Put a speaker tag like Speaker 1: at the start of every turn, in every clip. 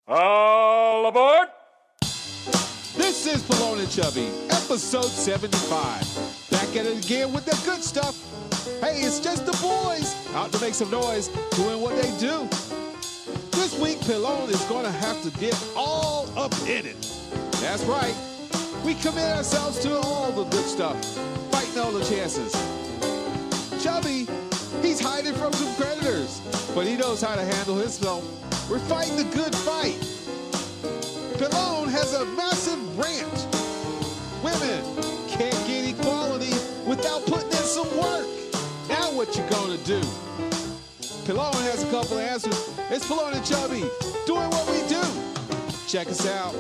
Speaker 1: All aboard!
Speaker 2: This is Pelon and Chubby, episode 75. Back at it again with the good stuff. Hey, it's just the boys out to make some noise, doing what they do. This week, Pelon is going to have to get all up in it. That's right. We commit ourselves to all the good stuff, fighting all the chances. Chubby, he's hiding from some creditors, but he knows how to handle himself. We're fighting the good fight. Pelon has a massive ranch. Women can't get equality without putting in some work. Now what you gonna do? Pelon has a couple of answers. It's Pelon and Chubby doing what we do. Check us out.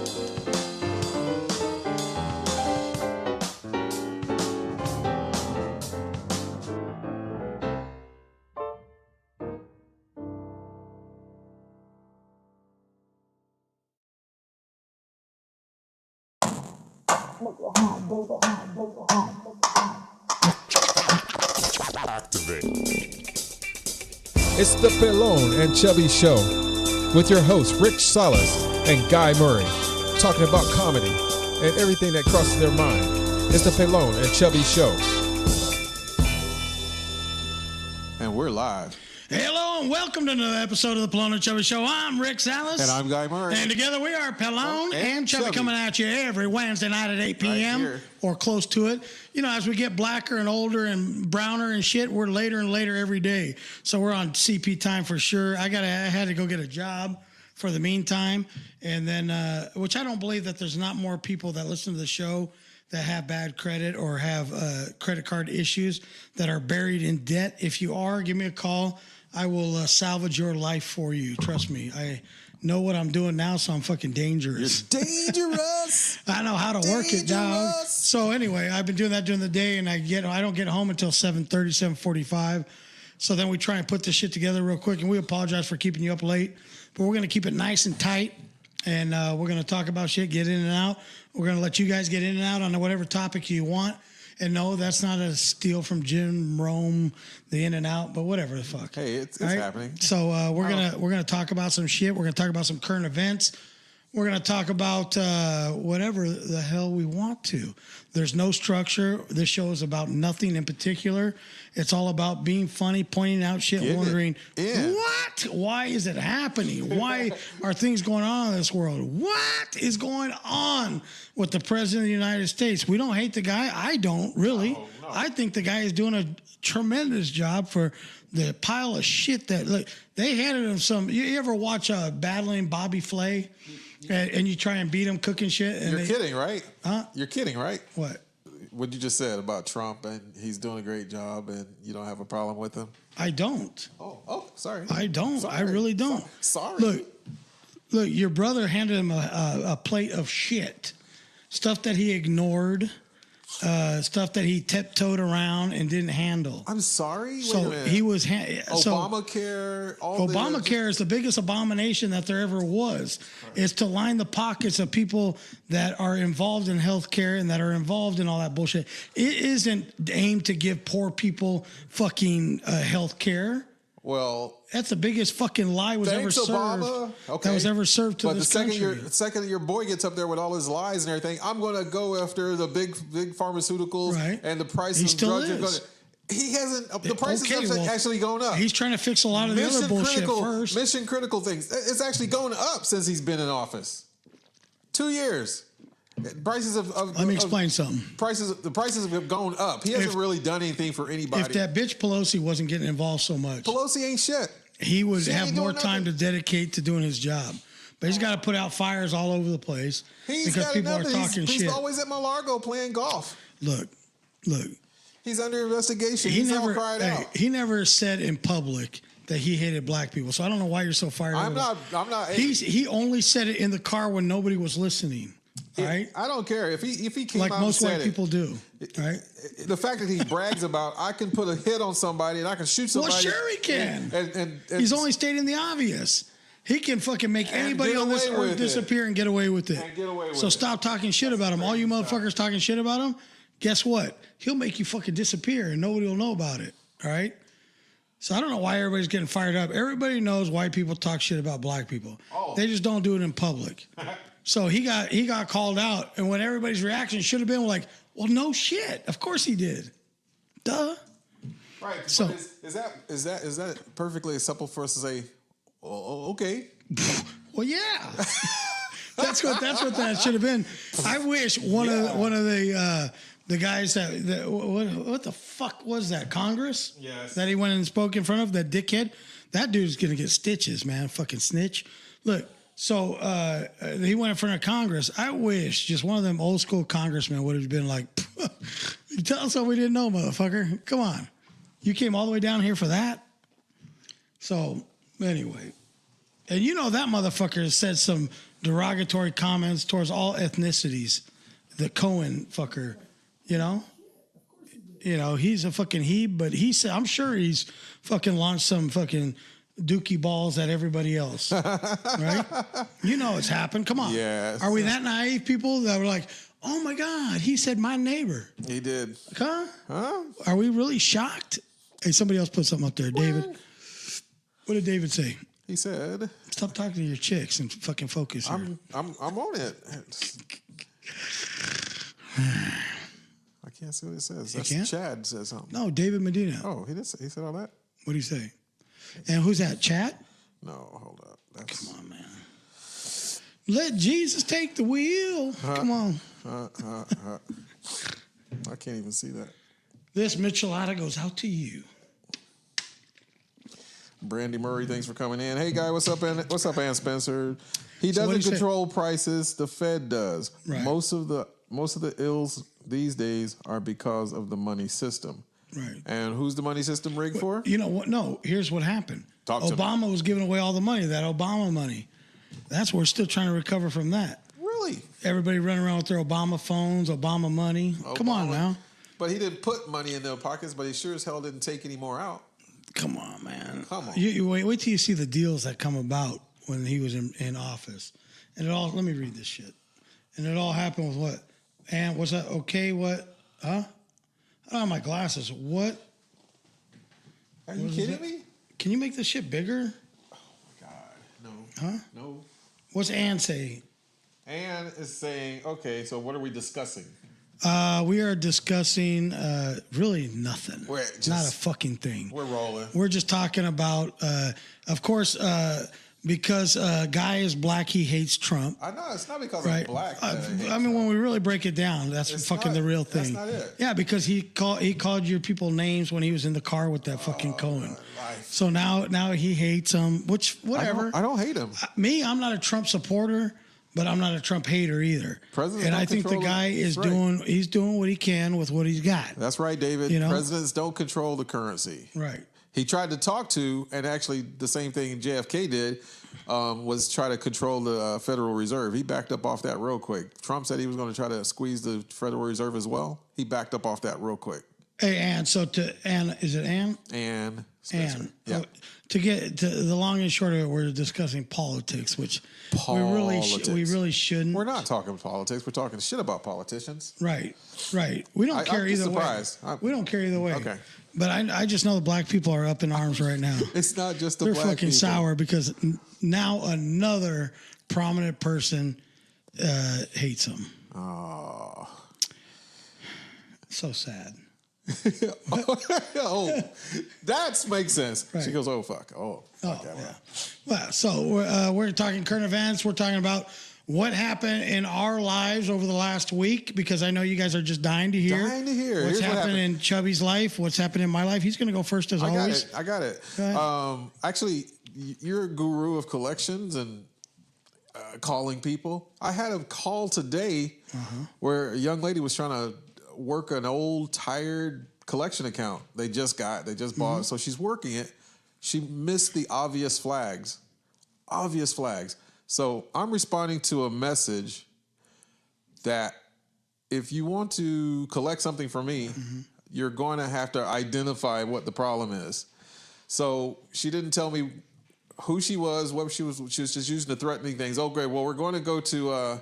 Speaker 1: Activate.
Speaker 3: It's the Pelon and Chubby Show with your hosts Rich Salas and Guy Murray, talking about comedy and everything that crosses their mind. It's the Pelon and Chubby Show.
Speaker 2: And we're live.
Speaker 4: Hello and welcome to another episode of the Pelon and Chubby Show. I'm Rick Salas.
Speaker 2: And I'm Guy Murray.
Speaker 4: And together we are Pelon and Chubby coming at you every Wednesday night at 8 p.m.
Speaker 2: Right
Speaker 4: or close to it. You know, as we get blacker and older and browner and shit, we're later and later every day. So we're on CP time for sure. I had to go get a job for the meantime. And then, which I don't believe that there's not more people that listen to the show that have bad credit or have credit card issues that are buried in debt. If you are, give me a call. I will salvage your life for you. Trust me. I know what I'm doing now, so I'm fucking dangerous.
Speaker 2: You're dangerous.
Speaker 4: I know how to work it, dog. So anyway, I've been doing that during the day, and I don't get home until 7:30, 7:45. So then we try and put this shit together real quick, and we apologize for keeping you up late. But we're going to keep it nice and tight, and we're going to talk about shit, get in and out. We're going to let you guys get in and out on whatever topic you want. And no, that's not a steal from Jim Rome, the in and out, but whatever the fuck.
Speaker 2: Hey, it's
Speaker 4: right?
Speaker 2: happening.
Speaker 4: So we're gonna talk about some shit. We're gonna talk about some current events. We're gonna talk about whatever the hell we want to. There's no structure. This show is about nothing in particular. It's all about being funny, pointing out shit, wondering what? Why is it happening? Why are things going on in this world? What is going on with the president of the United States? We don't hate the guy. I don't really. No. I think the guy is doing a tremendous job for the pile of shit that look. They handed him some. You ever watch Battling Bobby Flay? And you try and beat him cooking shit. And
Speaker 2: You're kidding, right?
Speaker 4: Huh?
Speaker 2: You're kidding, right?
Speaker 4: What?
Speaker 2: What you just said about Trump and he's doing a great job and you don't have a problem with him?
Speaker 4: I don't.
Speaker 2: Oh, sorry.
Speaker 4: I don't.
Speaker 2: Sorry.
Speaker 4: I really don't.
Speaker 2: Sorry.
Speaker 4: Look, your brother handed him a plate of shit. Stuff that he ignored. Stuff that he tiptoed around and didn't handle.
Speaker 2: I'm sorry?
Speaker 4: So
Speaker 2: Wait a minute.
Speaker 4: he was...
Speaker 2: Obamacare...
Speaker 4: Obamacare is the biggest abomination that there ever was. Right. It's to line the pockets of people that are involved in healthcare and that are involved in all that bullshit. It isn't aimed to give poor people fucking healthcare.
Speaker 2: Well...
Speaker 4: That's the biggest fucking lie was ever served.
Speaker 2: Obama. Okay.
Speaker 4: That was ever served to this country.
Speaker 2: But the second your boy gets up there with all his lies and everything, I'm going to go after the big pharmaceuticals and the price of drugs. Are going he hasn't. The prices have actually gone up.
Speaker 4: He's trying to fix a lot of the other bullshit first.
Speaker 2: Mission critical things. It's actually going up since he's been in office. 2 years. Prices
Speaker 4: Let me explain something.
Speaker 2: The prices have gone up. He hasn't really done anything for anybody.
Speaker 4: If that bitch Pelosi wasn't getting involved so much,
Speaker 2: Pelosi ain't shit.
Speaker 4: He would have more time to dedicate to doing his job. But he's got to put out fires all over the place because people are talking shit.
Speaker 2: He's always at Mar-a-Lago playing golf.
Speaker 4: Look.
Speaker 2: He's under investigation. He's all cried out.
Speaker 4: He never said in public that he hated black people. So I don't know why you're so fired up.
Speaker 2: I'm not.
Speaker 4: He only said it in the car when nobody was listening. Right?
Speaker 2: I don't care if he came
Speaker 4: like
Speaker 2: out
Speaker 4: most
Speaker 2: and
Speaker 4: white
Speaker 2: said
Speaker 4: people do, right?
Speaker 2: The fact that he brags about I can put a hit on somebody and I can shoot somebody.
Speaker 4: Well, sure he can.
Speaker 2: And
Speaker 4: he's only stating the obvious. He can fucking make anybody on this earth disappear and get away with it. So stop talking shit about him. All you motherfuckers talking shit about him, guess what? He'll make you fucking disappear and nobody will know about it. All right? So I don't know why everybody's getting fired up. Everybody knows white people talk shit about black people.
Speaker 2: Oh.
Speaker 4: They just don't do it in public. So he got called out, and when everybody's reaction should have been like, well, no shit. Of course he did. Duh.
Speaker 2: Right.
Speaker 4: So
Speaker 2: is that perfectly acceptable for us to say, oh, okay?
Speaker 4: Well, yeah. That's what that should have been. I wish one of the guys that what the fuck was that, Congress?
Speaker 2: Yes.
Speaker 4: That he went and spoke in front of, that dickhead. That dude's gonna get stitches, man. Fucking snitch. Look, so he went in front of Congress. I wish just one of them old school congressmen would have been like, you tell us what we didn't know, motherfucker. Come on. You came all the way down here for that? So anyway. And you know that motherfucker has said some derogatory comments towards all ethnicities. The Cohen fucker, you know? You know, he's a fucking but he said, I'm sure he's fucking launched some fucking dookie balls at everybody else. Right? You know it's happened. Come on.
Speaker 2: Yes.
Speaker 4: Are we that naive people that were like, oh my God, he said my neighbor?
Speaker 2: He did.
Speaker 4: Huh?
Speaker 2: Huh?
Speaker 4: Are we really shocked? Hey, somebody else put something up there. David. What did David say?
Speaker 2: He said,
Speaker 4: "Stop talking to your chicks and fucking focus here."
Speaker 2: I'm on it. I can't see what it says.
Speaker 4: You can't?
Speaker 2: Chad said something.
Speaker 4: No, David Medina.
Speaker 2: Oh, he said all that?
Speaker 4: What do you say? And who's that? Chat?
Speaker 2: No, hold up.
Speaker 4: Come on, man. Let Jesus take the wheel. Come on.
Speaker 2: I can't even see that.
Speaker 4: This Michelada goes out to you.
Speaker 2: Brandy Murray, thanks for coming in. Hey, guy, what's up, Ann Spencer? He doesn't control prices. The Fed does.
Speaker 4: Right.
Speaker 2: Most of the ills these days are because of the money system.
Speaker 4: Right.
Speaker 2: And who's the money system rigged for?
Speaker 4: You know what? No, here's what happened.
Speaker 2: Obama
Speaker 4: was giving away all the money, that Obama money. That's we're still trying to recover from that.
Speaker 2: Really?
Speaker 4: Everybody running around with their Obama phones, Obama money. Come on now.
Speaker 2: But he didn't put money in their pockets, but he sure as hell didn't take any more out.
Speaker 4: Come on, man.
Speaker 2: Come on.
Speaker 4: You wait till you see the deals that come about when he was in office. And let me read this shit. And it all happened with what? And was that okay? What? Huh? I don't have my glasses. What?
Speaker 2: Are you kidding me?
Speaker 4: Can you make this shit bigger?
Speaker 2: Oh, my God. No.
Speaker 4: Huh?
Speaker 2: No.
Speaker 4: What's Ann say?
Speaker 2: Ann is saying, okay, so what are we discussing?
Speaker 4: We are discussing really nothing. Not a fucking thing.
Speaker 2: We're rolling.
Speaker 4: We're just talking about, of course, because Guy is black, he hates Trump.
Speaker 2: I know, it's not because
Speaker 4: Right.
Speaker 2: I'm black.
Speaker 4: I mean, when we really break it down, that's the real thing.
Speaker 2: That's not it.
Speaker 4: Yeah, because he called your people names when he was in the car with that fucking Cohen.
Speaker 2: Life.
Speaker 4: So now he hates him, which, whatever.
Speaker 2: I don't hate him.
Speaker 4: I'm not a Trump supporter, but I'm not a Trump hater either.
Speaker 2: Presidents
Speaker 4: and
Speaker 2: don't
Speaker 4: I think the
Speaker 2: control
Speaker 4: guy
Speaker 2: it.
Speaker 4: is
Speaker 2: That's right.
Speaker 4: he's doing what he can with what he's got.
Speaker 2: That's right, David.
Speaker 4: You know?
Speaker 2: Presidents don't control the currency.
Speaker 4: Right.
Speaker 2: He tried to talk to, and actually the same thing JFK did, was try to control the Federal Reserve. He backed up off that real quick. Trump said he was going to try to squeeze the Federal Reserve as well. He backed up off that real quick.
Speaker 4: Hey, Ann. So is it Ann?
Speaker 2: And Spencer.
Speaker 4: Ann.
Speaker 2: Yeah.
Speaker 4: To get to the long and short of it, we're discussing politics, which we really shouldn't.
Speaker 2: We're not talking politics. We're talking shit about politicians.
Speaker 4: Right. We don't care either way. We don't care either way.
Speaker 2: Okay.
Speaker 4: But I just know the black people are up in arms right now.
Speaker 2: It's not just the
Speaker 4: They're
Speaker 2: black
Speaker 4: fucking
Speaker 2: people.
Speaker 4: sour because now another prominent person hates them.
Speaker 2: Oh.
Speaker 4: So sad.
Speaker 2: Oh, that makes sense.
Speaker 4: Right.
Speaker 2: She goes, oh, fuck. Oh, fuck that.
Speaker 4: Yeah. Well, so we're talking current events. We're talking about what happened in our lives over the last week, because I know you guys are just dying to hear. What's happened in Chubby's life, what's happened in my life. He's going to go first as always.
Speaker 2: I got it. Actually, you're a guru of collections and calling people. I had a call today where a young lady was trying to work an old, tired collection account. They just bought, so she's working it. She missed the obvious flags. So I'm responding to a message that if you want to collect something from me, you're going to have to identify what the problem is. So she didn't tell me who she was, what she was just using the threatening things. Oh, great. Well, we're going to go to,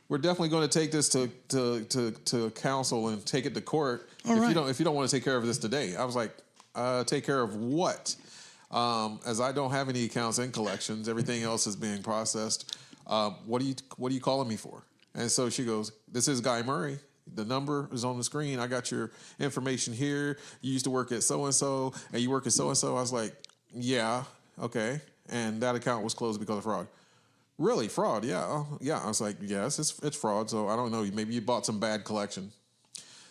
Speaker 2: we're definitely going to take this to council and take it to court. If you don't want to take care of this today. I was like, take care of what? as I don't have any accounts in collections, everything else is being processed. What are you calling me for? And so she goes, this is Guy Murray. The number is on the screen. I got your information here. You used to work at so-and-so, and you work at so-and-so. I was like, yeah, okay. And that account was closed because of fraud. Really? Fraud? Yeah. Yeah. I was like, yes, it's fraud. So I don't know. Maybe you bought some bad collection.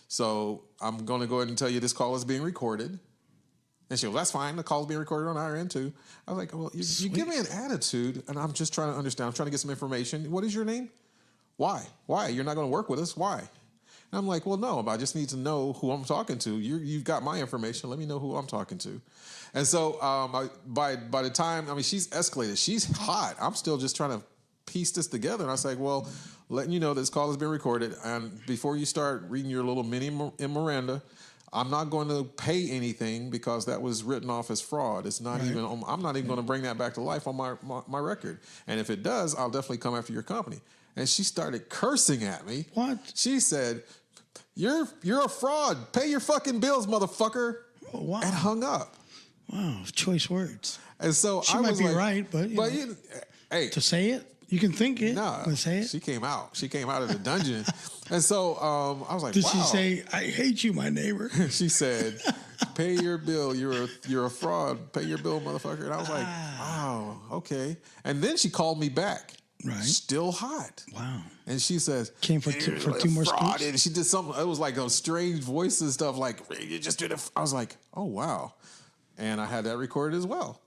Speaker 2: So I'm going to go ahead and tell you this call is being recorded. And she goes, that's fine. The call's being recorded on our end too. I was like, well, you give me an attitude, and I'm just trying to understand. I'm trying to get some information. What is your name? Why? You're not going to work with us? Why? And I'm like, well, no, I just need to know who I'm talking to. You've got my information. Let me know who I'm talking to. And so by the time, she's escalated. She's hot. I'm still just trying to piece this together. And I was like, well, letting you know this call has been recorded. And before you start reading your little mini Miranda, I'm not going to pay anything because that was written off as fraud. It's not even. I'm not even going to bring that back to life on my record. And if it does, I'll definitely come after your company. And she started cursing at me.
Speaker 4: What?
Speaker 2: She said, You're a fraud. Pay your fucking bills, motherfucker.
Speaker 4: Oh, wow.
Speaker 2: And hung up.
Speaker 4: Wow, choice words.
Speaker 2: And so
Speaker 4: she
Speaker 2: I
Speaker 4: might
Speaker 2: was
Speaker 4: be
Speaker 2: like,
Speaker 4: right, but
Speaker 2: hey,
Speaker 4: to say it, you can think it.
Speaker 2: Nah,
Speaker 4: but say it.
Speaker 2: She came out. She came out of the dungeon, and so I was like,
Speaker 4: Did
Speaker 2: wow.
Speaker 4: she say, "I hate you, my neighbor"?
Speaker 2: She said, "Pay your bill. You're a fraud. Pay your bill, motherfucker." And I was like, wow, okay. And then she called me back.
Speaker 4: Right.
Speaker 2: Still hot.
Speaker 4: Wow.
Speaker 2: And she says,
Speaker 4: came for two more scoops.
Speaker 2: And she did something. It was like those strange voices stuff. Like, you just did it. I was like, oh, wow. And I had that recorded as well.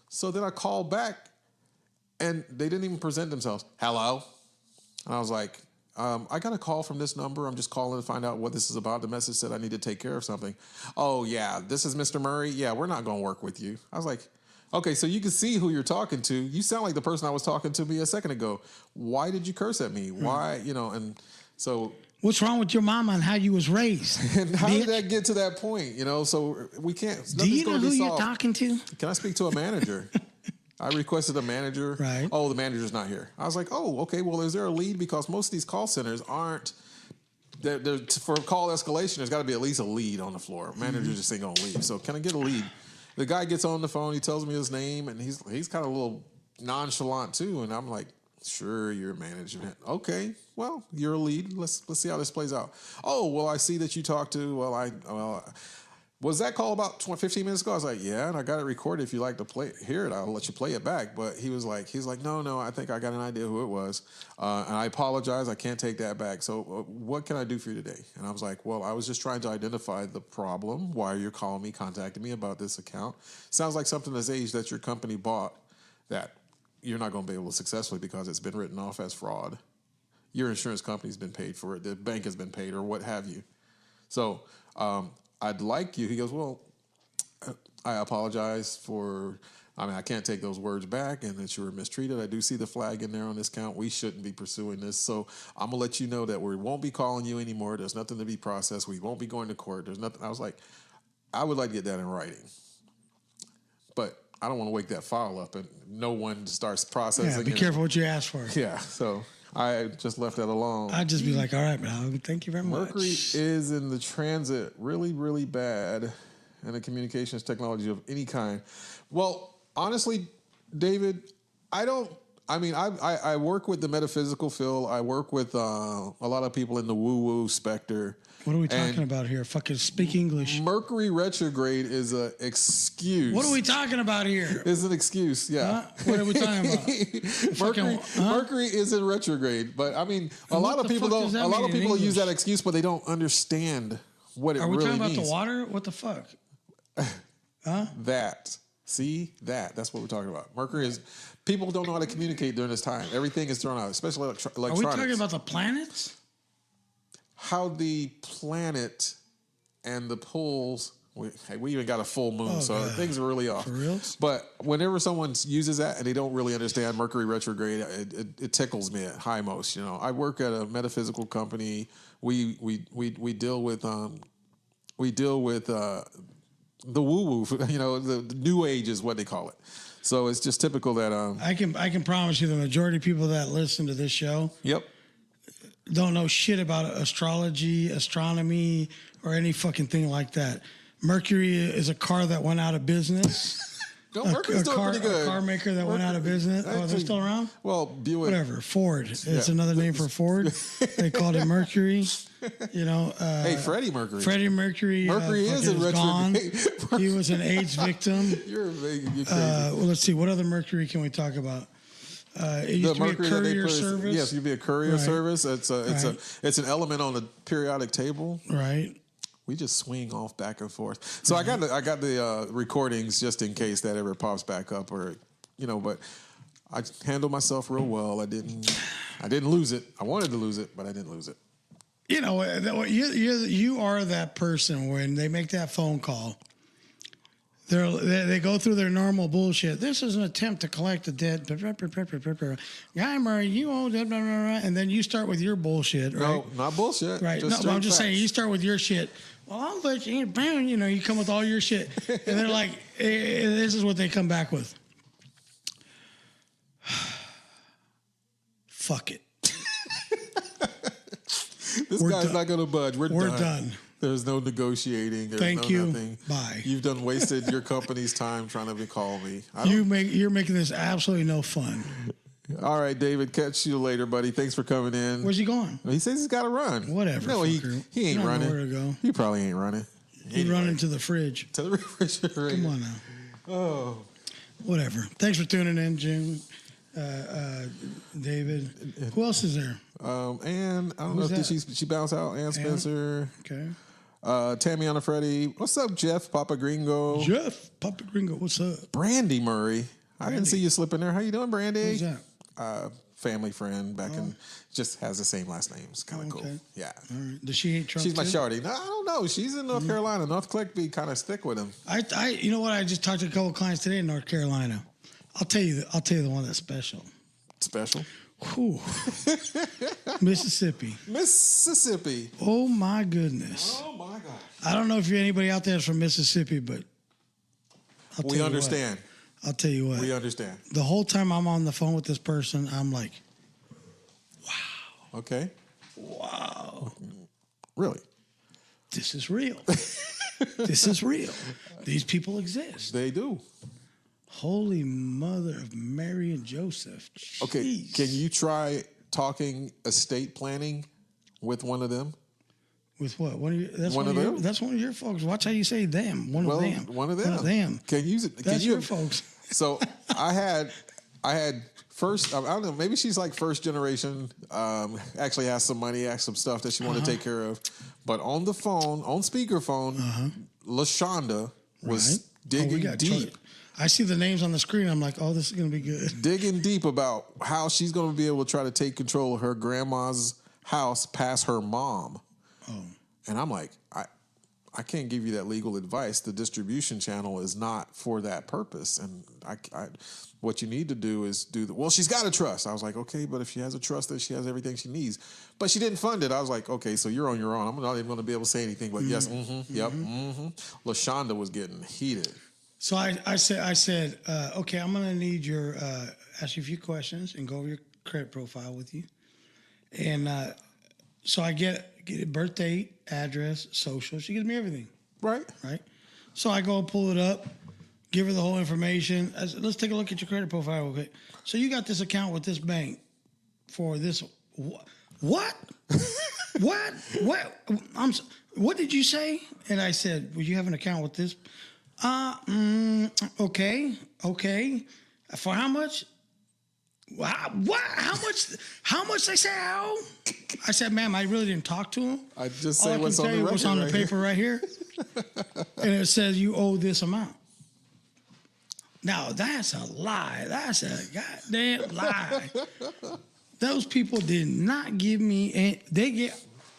Speaker 2: So then I called back and they didn't even present themselves. Hello. And I was like, I got a call from this number. I'm just calling to find out what this is about. The message said I need to take care of something. Oh, yeah. This is Mr. Murray. Yeah, we're not going to work with you. I was like, okay, so you can see who you're talking to. You sound like the person I was talking to me a second ago. Why did you curse at me? Why, and so.
Speaker 4: What's wrong with your mama and how you was raised?
Speaker 2: And how did that get to that point? So we can't.
Speaker 4: Do you know who you're talking to?
Speaker 2: Can I speak to a manager? I requested a manager.
Speaker 4: Right.
Speaker 2: Oh, the manager's not here. I was like, oh, okay. Well, is there a lead? Because most of these call centers aren't. For call escalation, there's got to be at least a lead on the floor. Manager just ain't gonna leave. So can I get a lead? The guy gets on the phone. He tells me his name, and he's kind of a little nonchalant too. And I'm like, sure, you're management. Okay, well, you're a lead. Let's see how this plays out. Oh, well, I see that you talked to. Was that call about 15 minutes ago? I was like, yeah, and I got it recorded. If you like to hear it, I'll let you play it back. But he's like, no, I think I got an idea who it was. And I apologize. I can't take that back. So what can I do for you today? And I was like, well, I was just trying to identify the problem. Why you're calling me, contacting me about this account. Sounds like something that's aged that your company bought that you're not going to be able to successfully because it's been written off as fraud. Your insurance company's been paid for it. The bank has been paid or what have you. So, I'd like you. He goes, well, I apologize for, I can't take those words back and that you were mistreated. I do see the flag in there on this count. We shouldn't be pursuing this. So I'm going to let you know that we won't be calling you anymore. There's nothing to be processed. We won't be going to court. There's nothing. I was like, I would like to get that in writing. But I don't want to wake that file up and no one starts processing.
Speaker 4: Yeah, be careful what you ask for.
Speaker 2: Yeah, so I just left that alone.
Speaker 4: I'd just be like, all right, man, thank you very much.
Speaker 2: Mercury is in the transit really, really bad in the communications technology of any kind. Well, honestly, David, I work with the metaphysical field. I work with a lot of people in the woo-woo specter.
Speaker 4: What are we talking about here? Fucking speak English.
Speaker 2: Mercury retrograde is an excuse.
Speaker 4: What are we talking about here?
Speaker 2: It's an excuse, yeah.
Speaker 4: What are we talking about?
Speaker 2: Mercury is in retrograde, but a lot of people use that excuse, but they don't understand what it really means.
Speaker 4: Are we talking about the water? What the fuck?
Speaker 2: That. See? That's what we're talking about. Mercury is... People don't know how to communicate during this time. Everything is thrown out, especially electronics.
Speaker 4: Are we talking about the planets?
Speaker 2: How the planet and the poles... We even got a full moon, so things are really off.
Speaker 4: For real?
Speaker 2: But whenever someone uses that and they don't really understand Mercury retrograde, it tickles me at high most. I work at a metaphysical company. We deal with the woo woo. The new age is what they call it. So it's just typical that
Speaker 4: I can promise you the majority of people that listen to this show.
Speaker 2: Yep.
Speaker 4: Don't know shit about astrology, astronomy, or any fucking thing like that. Mercury is a car that went out of business.
Speaker 5: No, Mercury's doing pretty good.
Speaker 4: A car maker that went out of business. Oh, they're still around?
Speaker 5: Well, Buick.
Speaker 4: Whatever. Ford. It's another name for Ford. They called it Mercury. You know.
Speaker 5: Hey, Freddie Mercury.
Speaker 4: Freddie Mercury.
Speaker 5: Mercury is in Retrograde.
Speaker 4: He was an AIDS victim.
Speaker 5: You're crazy.
Speaker 4: Well, let's see. What other Mercury can we talk about? It used to be a courier service.
Speaker 5: Yes, you'd be a courier service. It's an element on the periodic table.
Speaker 4: Right.
Speaker 5: We just swing off back and forth. So I got the recordings just in case that ever pops back up, or But I handled myself real well. I didn't lose it. I wanted to lose it, but I didn't lose it.
Speaker 4: You know, you are that person when they make that phone call. They go through their normal bullshit. This is an attempt to collect a debt. Guy Murray, you owe debt, and then you start with your bullshit, right?
Speaker 5: No, not bullshit.
Speaker 4: Right. No, I'm just saying, you start with your shit. Well, I'll let you, you come with all your shit. And they're like, this is what they come back with. Fuck it.
Speaker 5: This guy's not going to budge. We're
Speaker 4: done.
Speaker 5: There's no negotiating. There's
Speaker 4: Thank you.
Speaker 5: Nothing.
Speaker 4: Bye.
Speaker 5: You've done wasted your company's time trying to call me.
Speaker 4: You're making this absolutely no fun.
Speaker 5: All right, David. Catch you later, buddy. Thanks for coming in.
Speaker 4: Where's he going?
Speaker 5: He says he's got to run.
Speaker 4: Whatever.
Speaker 5: No, he ain't running.
Speaker 4: Nowhere to go.
Speaker 5: He probably ain't running.
Speaker 4: He'd run into the fridge.
Speaker 5: To the refrigerator.
Speaker 4: Come on now.
Speaker 5: Oh.
Speaker 4: Whatever. Thanks for tuning in, Jim. David. Who else is there?
Speaker 5: And I don't know if did she bounce out. Ann Spencer.
Speaker 4: Okay.
Speaker 5: Tamiana Freddy. What's up, Jeff? Papa Gringo.
Speaker 4: Papa Gringo. What's up?
Speaker 5: Brandy Murray. I didn't see you slip in there. How you doing, Brandy?
Speaker 4: Who's that?
Speaker 5: Family friend back in, just has the same last name. It's kind of cool. Yeah.
Speaker 4: All right. Does she hate Trump?
Speaker 5: She's my
Speaker 4: too?
Speaker 5: shorty. No, I don't know. She's in North Carolina. North Clickby kind of stick with him.
Speaker 4: You know what? I just talked to a couple of clients today in North Carolina. I'll tell you the one that's special.
Speaker 5: Special?
Speaker 4: Whew. Mississippi.
Speaker 5: Oh
Speaker 4: my goodness.
Speaker 5: Oh my gosh.
Speaker 4: I don't know if anybody out there is from Mississippi, but
Speaker 5: we understand.
Speaker 4: I'll tell you what.
Speaker 5: We understand.
Speaker 4: The whole time I'm on the phone with this person, I'm like, wow.
Speaker 5: Okay.
Speaker 4: Wow.
Speaker 5: Really?
Speaker 4: This is real. This is real. These people exist.
Speaker 5: They do.
Speaker 4: Holy Mother of Mary and Joseph. Jeez.
Speaker 5: Okay. Can you try talking estate planning with one of them?
Speaker 4: With what? That's
Speaker 5: one of them?
Speaker 4: That's one of your folks. Watch how you say them. One of them.
Speaker 5: One of them. Can you use it?
Speaker 4: That's your folks.
Speaker 5: So I had first, I don't know, maybe she's like first generation, actually has some money, has some stuff that she wanted to take care of. But on the phone, on speakerphone, LaShonda was digging deep.
Speaker 4: I see the names on the screen. I'm like, oh, this is going to be good.
Speaker 5: Digging deep about how she's going to be able to try to take control of her grandma's house past her mom. Oh. And I'm like, I can't give you that legal advice. The distribution channel is not for that purpose. And what you need to do is well, she's got a trust. I was like, okay, but if she has a trust, that she has everything she needs. But she didn't fund it. I was like, okay, so you're on your own. I'm not even going to be able to say anything. But yes, LaShonda was getting heated.
Speaker 4: So I said, okay, I'm going to need ask you a few questions and go over your credit profile with you. And so I get a birth date, address, social. She gives me everything.
Speaker 5: Right.
Speaker 4: So I go pull it up, give her the whole information. I said, let's take a look at your credit profile. Okay. So you got this account with this bank for this. What? What? What did you say? And I said, well, you have an account with this. Okay. For how much? What? How much they say? How? I said, ma'am, I really didn't talk to him.
Speaker 5: I just say what's on the record.
Speaker 4: What's on the paper right here? And it says you owe this amount. Now, that's a lie. That's a goddamn lie. Those people did not give me,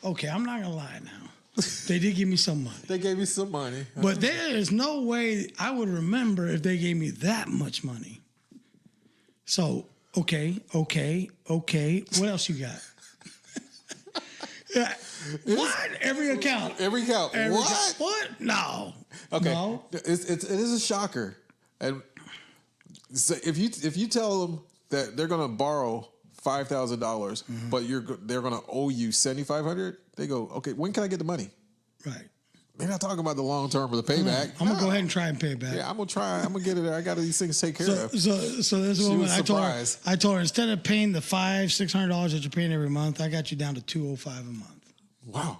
Speaker 4: okay, I'm not going to lie now. They did give me some money.
Speaker 5: They gave me some money.
Speaker 4: But there is no way I would remember if they gave me that much money. So, okay. What else you got? What? Every account.
Speaker 5: What?
Speaker 4: What? No.
Speaker 5: Okay.
Speaker 4: No.
Speaker 5: It is a shocker. And so if you tell them that they're going to borrow $5,000, but they're going to owe you $7,500, they go, okay, when can I get the money?
Speaker 4: Right.
Speaker 5: They're not talking about the long term or the payback.
Speaker 4: I'm gonna go ahead and try and pay back.
Speaker 5: Yeah, I'm gonna try. I'm gonna get it there. I got these things to take care of.
Speaker 4: So this woman, I told her instead of paying the $500-$600 that you're paying every month, I got you down to $205 a month.
Speaker 5: Wow.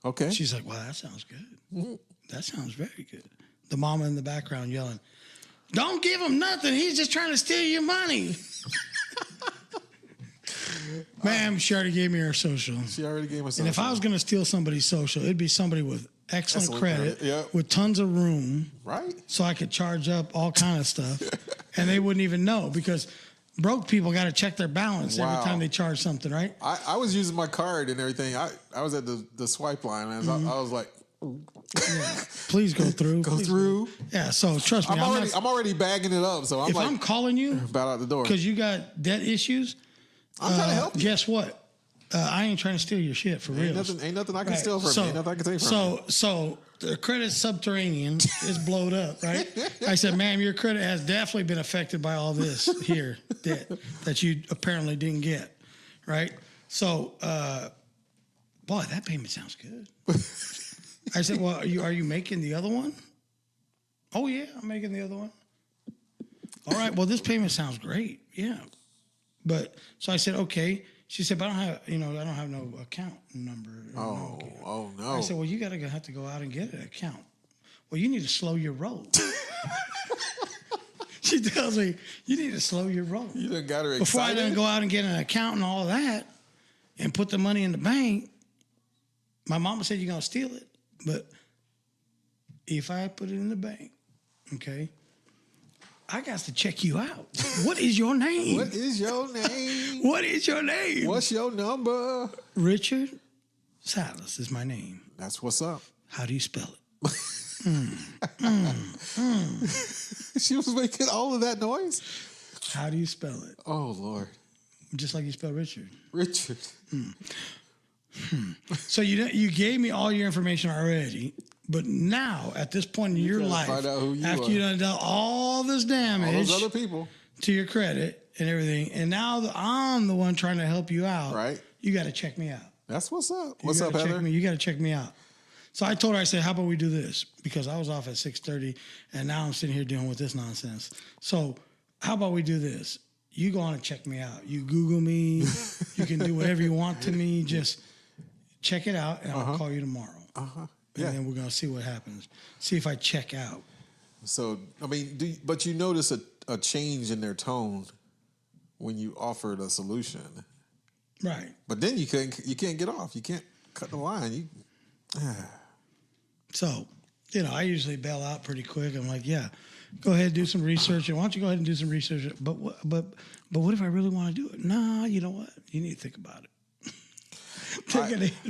Speaker 5: Okay.
Speaker 4: She's like, "Wow, that sounds good. Mm-hmm. That sounds very good." The mama in the background yelling, "Don't give him nothing. He's just trying to steal your money." Ma'am, she already gave me her social.
Speaker 5: She already gave me social.
Speaker 4: And if I was going to steal somebody's social, it'd be somebody with excellent credit, with tons of room,
Speaker 5: right?
Speaker 4: So I could charge up all kind of stuff, and they wouldn't even know because broke people got to check their balance every time they charge something, right?
Speaker 5: I was using my card and everything. I was at the swipe line, and I was like,
Speaker 4: yeah. Please go through.
Speaker 5: Go through.
Speaker 4: Yeah. So trust me,
Speaker 5: I'm already bagging it up. So
Speaker 4: I'm calling you
Speaker 5: about out the door
Speaker 4: because you got debt issues.
Speaker 5: I'm trying to help you.
Speaker 4: Guess what? I ain't trying to steal your shit for real.
Speaker 5: Ain't nothing I can steal from you. Ain't nothing I can take from you.
Speaker 4: So the credit subterranean is blowed up, right? I said, ma'am, your credit has definitely been affected by all this here debt that you apparently didn't get, right? So, boy, that payment sounds good. I said, well, are you making the other one? Oh, yeah, I'm making the other one. All right, well, this payment sounds great. Yeah. But so I said, okay. She said, but I don't have no account number.
Speaker 5: Oh no.
Speaker 4: I said, well, you have to go out and get an account. Well, you need to slow your roll. She tells me, you need to slow your roll.
Speaker 5: You done got her excited.
Speaker 4: Before I done go out and get an account and all of that and put the money in the bank, my mama said you're going to steal it. But if I put it in the bank, okay, I got to check you out. What is your name?
Speaker 5: What is your name?
Speaker 4: What is your name?
Speaker 5: What's your number?
Speaker 4: Richard Salas is my name.
Speaker 5: That's what's up.
Speaker 4: How do you spell it?
Speaker 5: She was making all of that noise?
Speaker 4: How do you spell it?
Speaker 5: Oh, Lord.
Speaker 4: Just like you spell Richard.
Speaker 5: Richard.
Speaker 4: So you gave me all your information already. But now, at this point in your life, after you've done all this damage,
Speaker 5: all those other people
Speaker 4: to your credit and everything, and now I'm the one trying to help you out.
Speaker 5: Right?
Speaker 4: You got to check me out.
Speaker 5: That's what's up. What's up, Heather?
Speaker 4: You got to check me out. So I told her, I said, how about we do this? Because I was off at 6:30, and now I'm sitting here dealing with this nonsense. So how about we do this? You go on and check me out. You Google me. You can do whatever you want to me. Just check it out, and I'll call you tomorrow.
Speaker 5: Yeah.
Speaker 4: And then we're going to see what happens. See if I check out. So,
Speaker 5: I mean, but you notice a change in their tone when you offered a solution.
Speaker 4: Right.
Speaker 5: But then you can't get off. You can't cut the line.
Speaker 4: So, I usually bail out pretty quick. I'm like, yeah, go ahead and do some research. Why don't you go ahead and do some research? But what if I really want to do it? Nah, you know what? You need to think about it.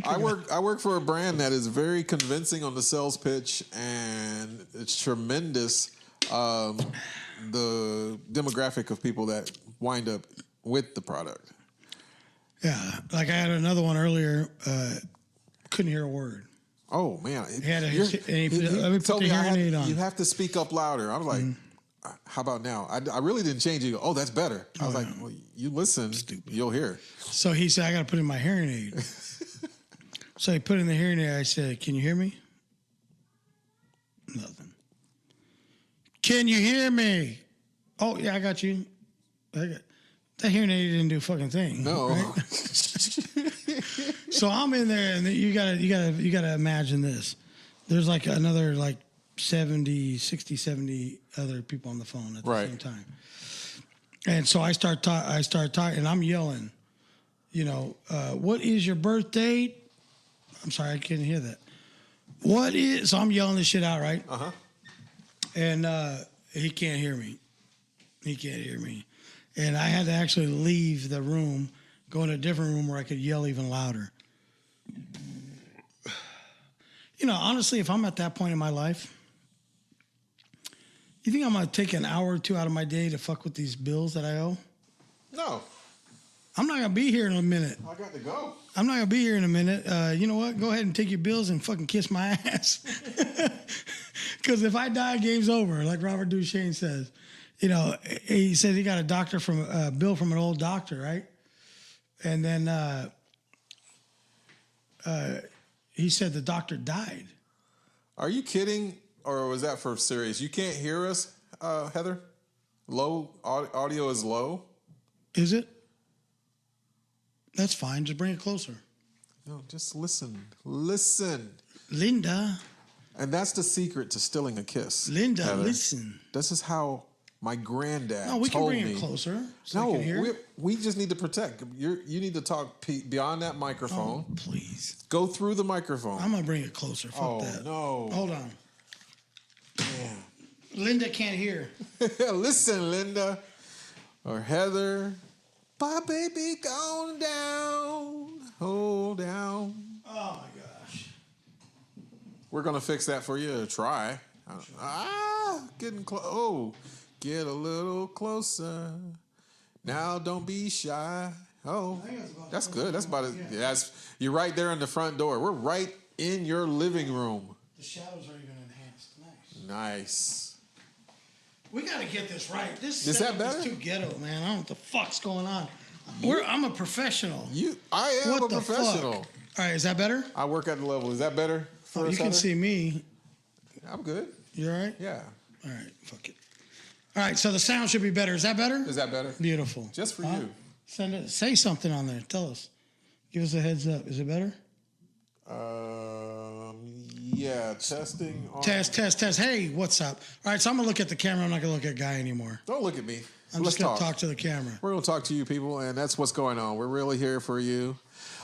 Speaker 5: I work for a brand that is very convincing on the sales pitch, and it's tremendous. The demographic of people that wind up with the product.
Speaker 4: Yeah, like I had another one earlier. Couldn't hear a word.
Speaker 5: Oh man!
Speaker 4: He told me
Speaker 5: you have to speak up louder. I was like, how about now? I really didn't change it. Oh, that's better. I was like, well, you listen, you'll hear.
Speaker 4: So he said, I got to put in my hearing aid. So he put in the hearing aid. I said, can you hear me? Nothing. Can you hear me? Oh, yeah, I got you. That hearing aid didn't do a fucking thing.
Speaker 5: No.
Speaker 4: Right? So I'm in there, and you gotta imagine this. There's like another 60, 70 other people on the phone at the same time. And so I start talking, and I'm yelling, what is your birth date? I'm sorry, I couldn't hear that. So I'm yelling this shit out, right?
Speaker 5: Uh-huh.
Speaker 4: And he can't hear me. And I had to actually leave the room, go in a different room where I could yell even louder. Honestly, if I'm at that point in my life, you think I'm going to take an hour or two out of my day to fuck with these bills that I owe?
Speaker 5: No.
Speaker 4: I'm not going to be here in a minute.
Speaker 5: I got to go.
Speaker 4: I'm not going to be here in a minute. You know what? Go ahead and take your bills and fucking kiss my ass. Because if I die, game's over, like Robert Duchesne says. He said he got a bill from an old doctor, right? And then he said the doctor died.
Speaker 5: Are you kidding, or was that for serious? You can't hear us, Heather? Low audio is low.
Speaker 4: Is it? That's fine. Just bring it closer.
Speaker 5: No, just listen. Listen.
Speaker 4: Linda.
Speaker 5: And that's the secret to stealing a kiss.
Speaker 4: Linda,
Speaker 5: Heather.
Speaker 4: Listen.
Speaker 5: This is how my granddad
Speaker 4: No, we can
Speaker 5: told
Speaker 4: bring
Speaker 5: me.
Speaker 4: it closer. So
Speaker 5: No,
Speaker 4: I can hear.
Speaker 5: we just need to protect. You need to talk beyond that microphone.
Speaker 4: Oh, please.
Speaker 5: Go through the microphone.
Speaker 4: I'm going to bring it closer. Fuck that.
Speaker 5: No.
Speaker 4: Hold on.
Speaker 5: Yeah.
Speaker 4: Linda can't hear.
Speaker 5: Listen, Linda. Or Heather. My baby gone down. Hold down.
Speaker 4: Oh, my gosh.
Speaker 5: We're going to fix that for you. Try. Getting close. Oh, get a little closer. Now don't be shy. Oh, that's good. That's about it. Yeah, you're right there in the front door. We're right in your living room.
Speaker 4: The shadows are even enhanced. Nice.
Speaker 5: Nice.
Speaker 4: We got to get this right. This
Speaker 5: Is that
Speaker 4: setup
Speaker 5: better?
Speaker 4: is too ghetto, man. I don't know what the fuck's going on. I'm a professional.
Speaker 5: I am
Speaker 4: What
Speaker 5: a
Speaker 4: the
Speaker 5: professional.
Speaker 4: fuck? All right, is that better?
Speaker 5: I work at the level. Is that better? For us,
Speaker 4: You can
Speaker 5: Heather?
Speaker 4: see me.
Speaker 5: I'm good.
Speaker 4: You all right?
Speaker 5: Yeah.
Speaker 4: All right, fuck it. All right, so the sound should be better. Is that better?
Speaker 5: Is that better?
Speaker 4: Beautiful.
Speaker 5: Just for you.
Speaker 4: Send it. Say something on there. Tell us. Give us a heads up. Is it better?
Speaker 5: Yeah. Testing.
Speaker 4: Test. Hey, what's up? All right, so I'm gonna look at the camera. I'm not gonna look at Guy anymore.
Speaker 5: Don't look at me.
Speaker 4: I'm
Speaker 5: Let's
Speaker 4: just gonna talk to the camera.
Speaker 5: We're going to talk to you people, and that's what's going on. We're really here for you.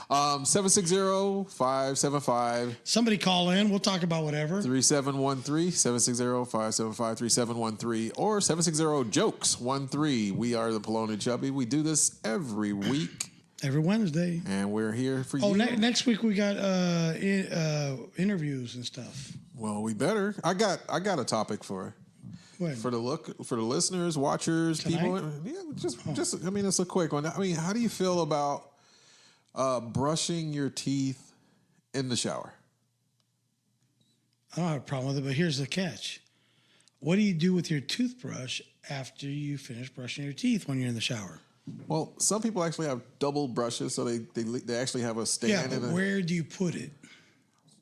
Speaker 5: 760-575-3713,
Speaker 4: Somebody call in. We'll talk about whatever.
Speaker 5: 760-575-3713, or 760-JOKES13. We are the Pelon and Chubby. We do this every week,
Speaker 4: Every Wednesday.
Speaker 5: and we're here for
Speaker 4: Oh,
Speaker 5: you.
Speaker 4: next week we got interviews and stuff.
Speaker 5: Well, we better. I got a topic for
Speaker 4: When?
Speaker 5: the listeners, watchers, people. Yeah, just. I mean, it's a quick one. I mean, how do you feel about brushing your teeth in the shower?
Speaker 4: I don't have a problem with it, but here's the catch. What do you do with your toothbrush after you finish brushing your teeth when you're in the shower?
Speaker 5: Well, some people actually have double brushes, so they actually have a
Speaker 4: Yeah,
Speaker 5: stand
Speaker 4: but where do you put it?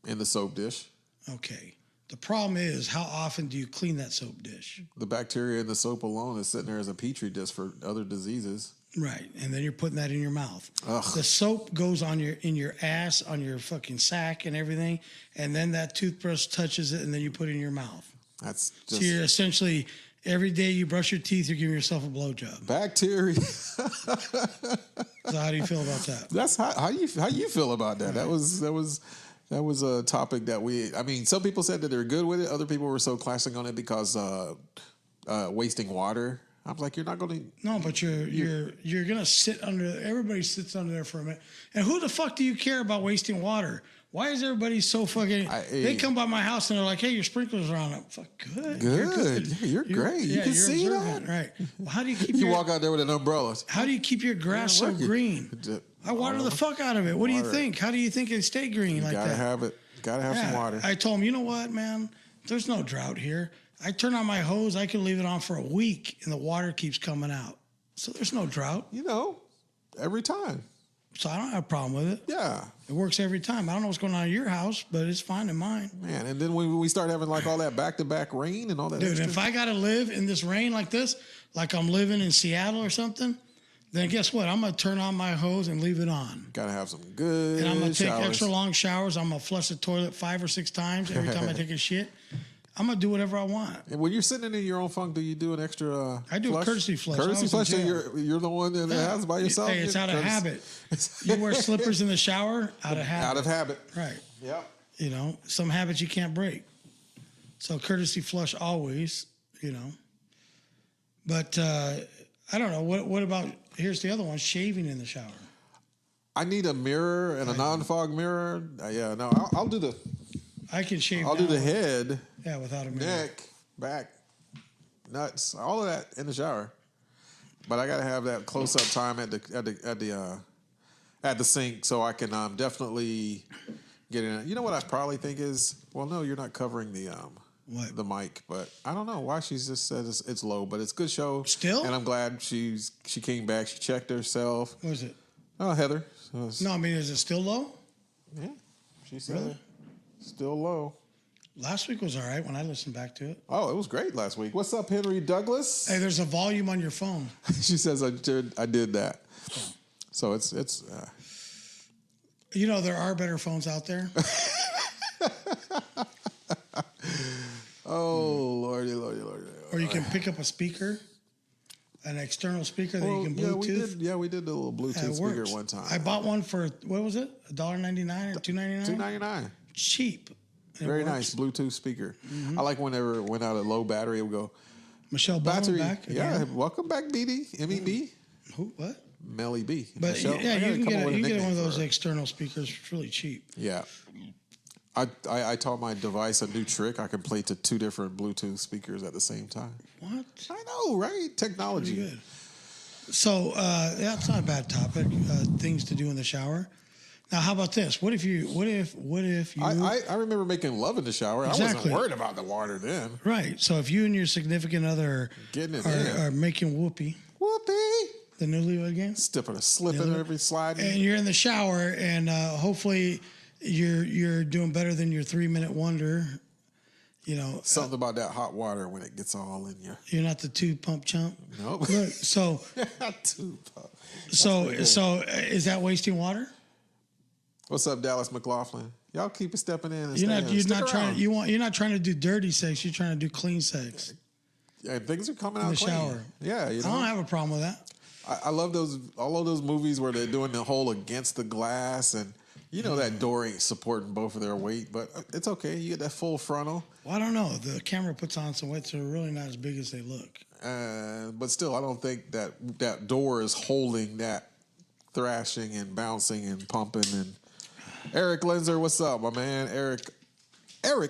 Speaker 5: in the soap dish.
Speaker 4: Okay. The problem is, how often do you clean that soap dish?
Speaker 5: The bacteria in the soap alone is sitting there as a petri dish for other diseases.
Speaker 4: Right, and then you're putting that in your mouth.
Speaker 5: Ugh.
Speaker 4: The soap goes in your ass, on your fucking sack and everything, and then that toothbrush touches it, and then you put it in your mouth.
Speaker 5: That's
Speaker 4: So
Speaker 5: just
Speaker 4: you're essentially, every day you brush your teeth, you're giving yourself a blowjob.
Speaker 5: bacteria.
Speaker 4: So how do you feel about that?
Speaker 5: That's how you feel about that. That was a topic that some people said that they're good with it. Other people were so clashing on it because wasting water. I was like, you're not going to.
Speaker 4: No, but you're gonna sit under. Everybody sits under there for a minute. And who the fuck do you care about wasting water? Why is everybody so fucking? They come by my house and they're like, "Hey, your sprinklers are on." I'm fuck good.
Speaker 5: Good. You're great. You can
Speaker 4: you're
Speaker 5: see
Speaker 4: observant,
Speaker 5: that.
Speaker 4: right? Well, how do you keep
Speaker 5: You
Speaker 4: your
Speaker 5: walk out there with an umbrella.
Speaker 4: How do you keep your grass so green? I water the fuck out of it. What do you think? How do you think it stay green like
Speaker 5: Gotta
Speaker 4: that?
Speaker 5: have it. Gotta have some water.
Speaker 4: I told him, you know what, man? There's no drought here. I turn on my hose. I can leave it on for a week, and the water keeps coming out. So there's no drought.
Speaker 5: Every time.
Speaker 4: So I don't have a problem with it.
Speaker 5: Yeah.
Speaker 4: It works every time. I don't know what's going on in your house, but it's fine in mine.
Speaker 5: Man, and then when we start having like all that back-to-back rain and all that
Speaker 4: Dude,
Speaker 5: extra.
Speaker 4: if I got to live in this rain like this, like I'm living in Seattle or something, then guess what? I'm going to turn on my hose and leave it on.
Speaker 5: Gotta have some good
Speaker 4: And I'm going to take
Speaker 5: showers.
Speaker 4: extra long showers. I'm going to flush the toilet 5 or 6 times every time I take a shit. I'm going to do whatever I want.
Speaker 5: And when you're sitting in your own funk, do you do an extra
Speaker 4: I do
Speaker 5: flush?
Speaker 4: a courtesy flush.
Speaker 5: Courtesy
Speaker 4: I was in
Speaker 5: flush? So
Speaker 4: jail.
Speaker 5: you're the one in the house by yourself?
Speaker 4: Hey, it's out of
Speaker 5: Courtesy-
Speaker 4: habit. You wear slippers in the shower, out of habit.
Speaker 5: Out of habit.
Speaker 4: Right.
Speaker 5: Yep.
Speaker 4: Some habits you can't break. So courtesy flush always, But I don't know. What about, here's the other one, shaving in the shower.
Speaker 5: I need a mirror and a non-fog mirror. I'll do the
Speaker 4: I can shave
Speaker 5: I'll do
Speaker 4: down
Speaker 5: the head,
Speaker 4: without a mirror.
Speaker 5: neck, back, nuts, all of that in the shower. But I gotta have that close-up time at the sink so I can definitely get in. You know what I probably think is, well, no, you're not covering the
Speaker 4: What?
Speaker 5: the mic, but I don't know why she's just said it's low, but it's a good show.
Speaker 4: Still?
Speaker 5: And I'm glad she came back. She checked herself.
Speaker 4: What is it?
Speaker 5: Oh, Heather.
Speaker 4: No, I mean, is it still low?
Speaker 5: Yeah, she said
Speaker 4: Really?
Speaker 5: it. Still low.
Speaker 4: Last week was all right when I listened back to it.
Speaker 5: Oh, it was great last week. What's up, Henry Douglas?
Speaker 4: Hey, there's a volume on your phone.
Speaker 5: She says I did that. So it's
Speaker 4: You know, there are better phones out there.
Speaker 5: oh, Lordy.
Speaker 4: Or you can pick up a speaker, an external speaker that you can Bluetooth.
Speaker 5: We did the little Bluetooth speaker at one time.
Speaker 4: I bought one for, what was it? $1.99 or $2.99?
Speaker 5: $2.99.
Speaker 4: Cheap.
Speaker 5: Very nice Bluetooth speaker. I like whenever it went out at low battery, it would go,
Speaker 4: Michelle
Speaker 5: battery.
Speaker 4: back.
Speaker 5: Yeah,
Speaker 4: Again.
Speaker 5: welcome back, BD. MEB.
Speaker 4: Who? What?
Speaker 5: Melly B.
Speaker 4: But
Speaker 5: Michelle,
Speaker 4: yeah, you can get one of those
Speaker 5: her.
Speaker 4: external speakers. It's really cheap.
Speaker 5: Yeah. I taught my device a new trick. I can play to 2 different Bluetooth speakers at the same time.
Speaker 4: What?
Speaker 5: I know, right? Technology.
Speaker 4: Pretty good. So, yeah, it's not a bad topic. Things to do in the shower. Now, how about this? What if you?
Speaker 5: I remember making love in the shower. I
Speaker 4: Exactly.
Speaker 5: wasn't worried about the water then.
Speaker 4: Right. So, if you and your significant other
Speaker 5: Getting it in.
Speaker 4: are making whoopee, the newlywed game,
Speaker 5: Slipping every slide.
Speaker 4: and you're in the shower, and hopefully you're doing better than your 3-minute wonder. You know,
Speaker 5: Something about that hot water when it gets all in you.
Speaker 4: you're not the 2-pump chump.
Speaker 5: Nope.
Speaker 4: Look, so is that wasting water?
Speaker 5: What's up, Dallas McLaughlin? Y'all keep stepping in and
Speaker 4: You're
Speaker 5: Stick
Speaker 4: not trying.
Speaker 5: around.
Speaker 4: You're not trying to do dirty sex. You're trying to do clean sex
Speaker 5: Yeah, things are coming
Speaker 4: in
Speaker 5: out
Speaker 4: the
Speaker 5: clean.
Speaker 4: shower.
Speaker 5: Yeah, you
Speaker 4: I don't
Speaker 5: know.
Speaker 4: have a problem with that.
Speaker 5: I love all of those movies where they're doing the whole against the glass, and you know that door ain't supporting both of their weight, but it's okay. You get that full frontal.
Speaker 4: Well, I don't know. The camera puts on some weights that are really not as big as they look.
Speaker 5: But still, I don't think that door is holding that thrashing and bouncing and pumping. And Eric Linzer, what's up, my man? Eric Aaron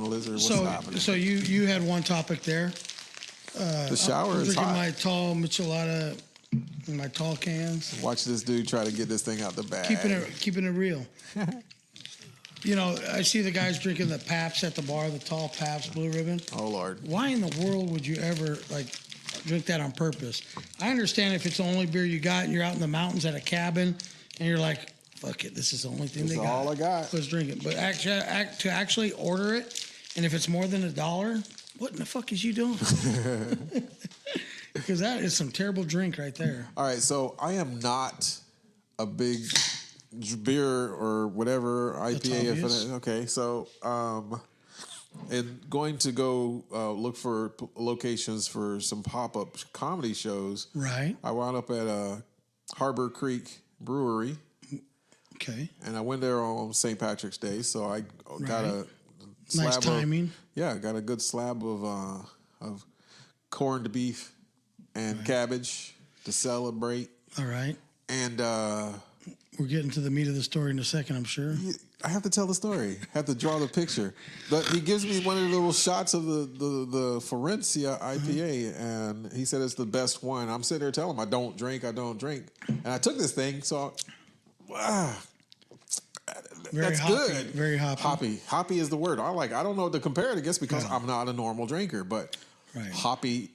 Speaker 5: Lizard, what's happening?
Speaker 4: So you had one topic there.
Speaker 5: The shower
Speaker 4: I'm
Speaker 5: is
Speaker 4: drinking
Speaker 5: hot.
Speaker 4: my tall Michelada in my tall cans.
Speaker 5: Watch this dude try to get this thing out the bag.
Speaker 4: Keeping it real. You know, I see the guys drinking the Pabst at the bar, the tall Pabst Blue Ribbon.
Speaker 5: Oh, Lord.
Speaker 4: Why in the world would you ever drink that on purpose? I understand if it's the only beer you got and you're out in the mountains at a cabin and you're like, fuck it, this is the only thing they got.
Speaker 5: all I got.
Speaker 4: Let's drink it. But to actually order it, and if it's more than $1, what in the fuck is you doing? Because that is some terrible drink right there.
Speaker 5: All right, so I am not a big beer or whatever IPA. Okay, so and going to go look for locations for some pop-up comedy shows.
Speaker 4: Right.
Speaker 5: I wound up at Harbor Creek Brewery.
Speaker 4: Okay.
Speaker 5: And I went there on St. Patrick's Day, so I got a slab
Speaker 4: Nice timing.
Speaker 5: I got a good slab of corned beef and cabbage to celebrate.
Speaker 4: All right.
Speaker 5: And we're
Speaker 4: getting to the meat of the story in a second, I'm sure.
Speaker 5: I have to tell the story. I have to draw the picture. But he gives me one of the little shots of the Florencia IPA, and he said it's the best one. I'm sitting there telling him I don't drink. And I took this thing, so that's
Speaker 4: hoppy,
Speaker 5: good.
Speaker 4: Very hoppy.
Speaker 5: Hoppy is the word. I don't know what to compare it against because I'm not a normal drinker, but hoppy,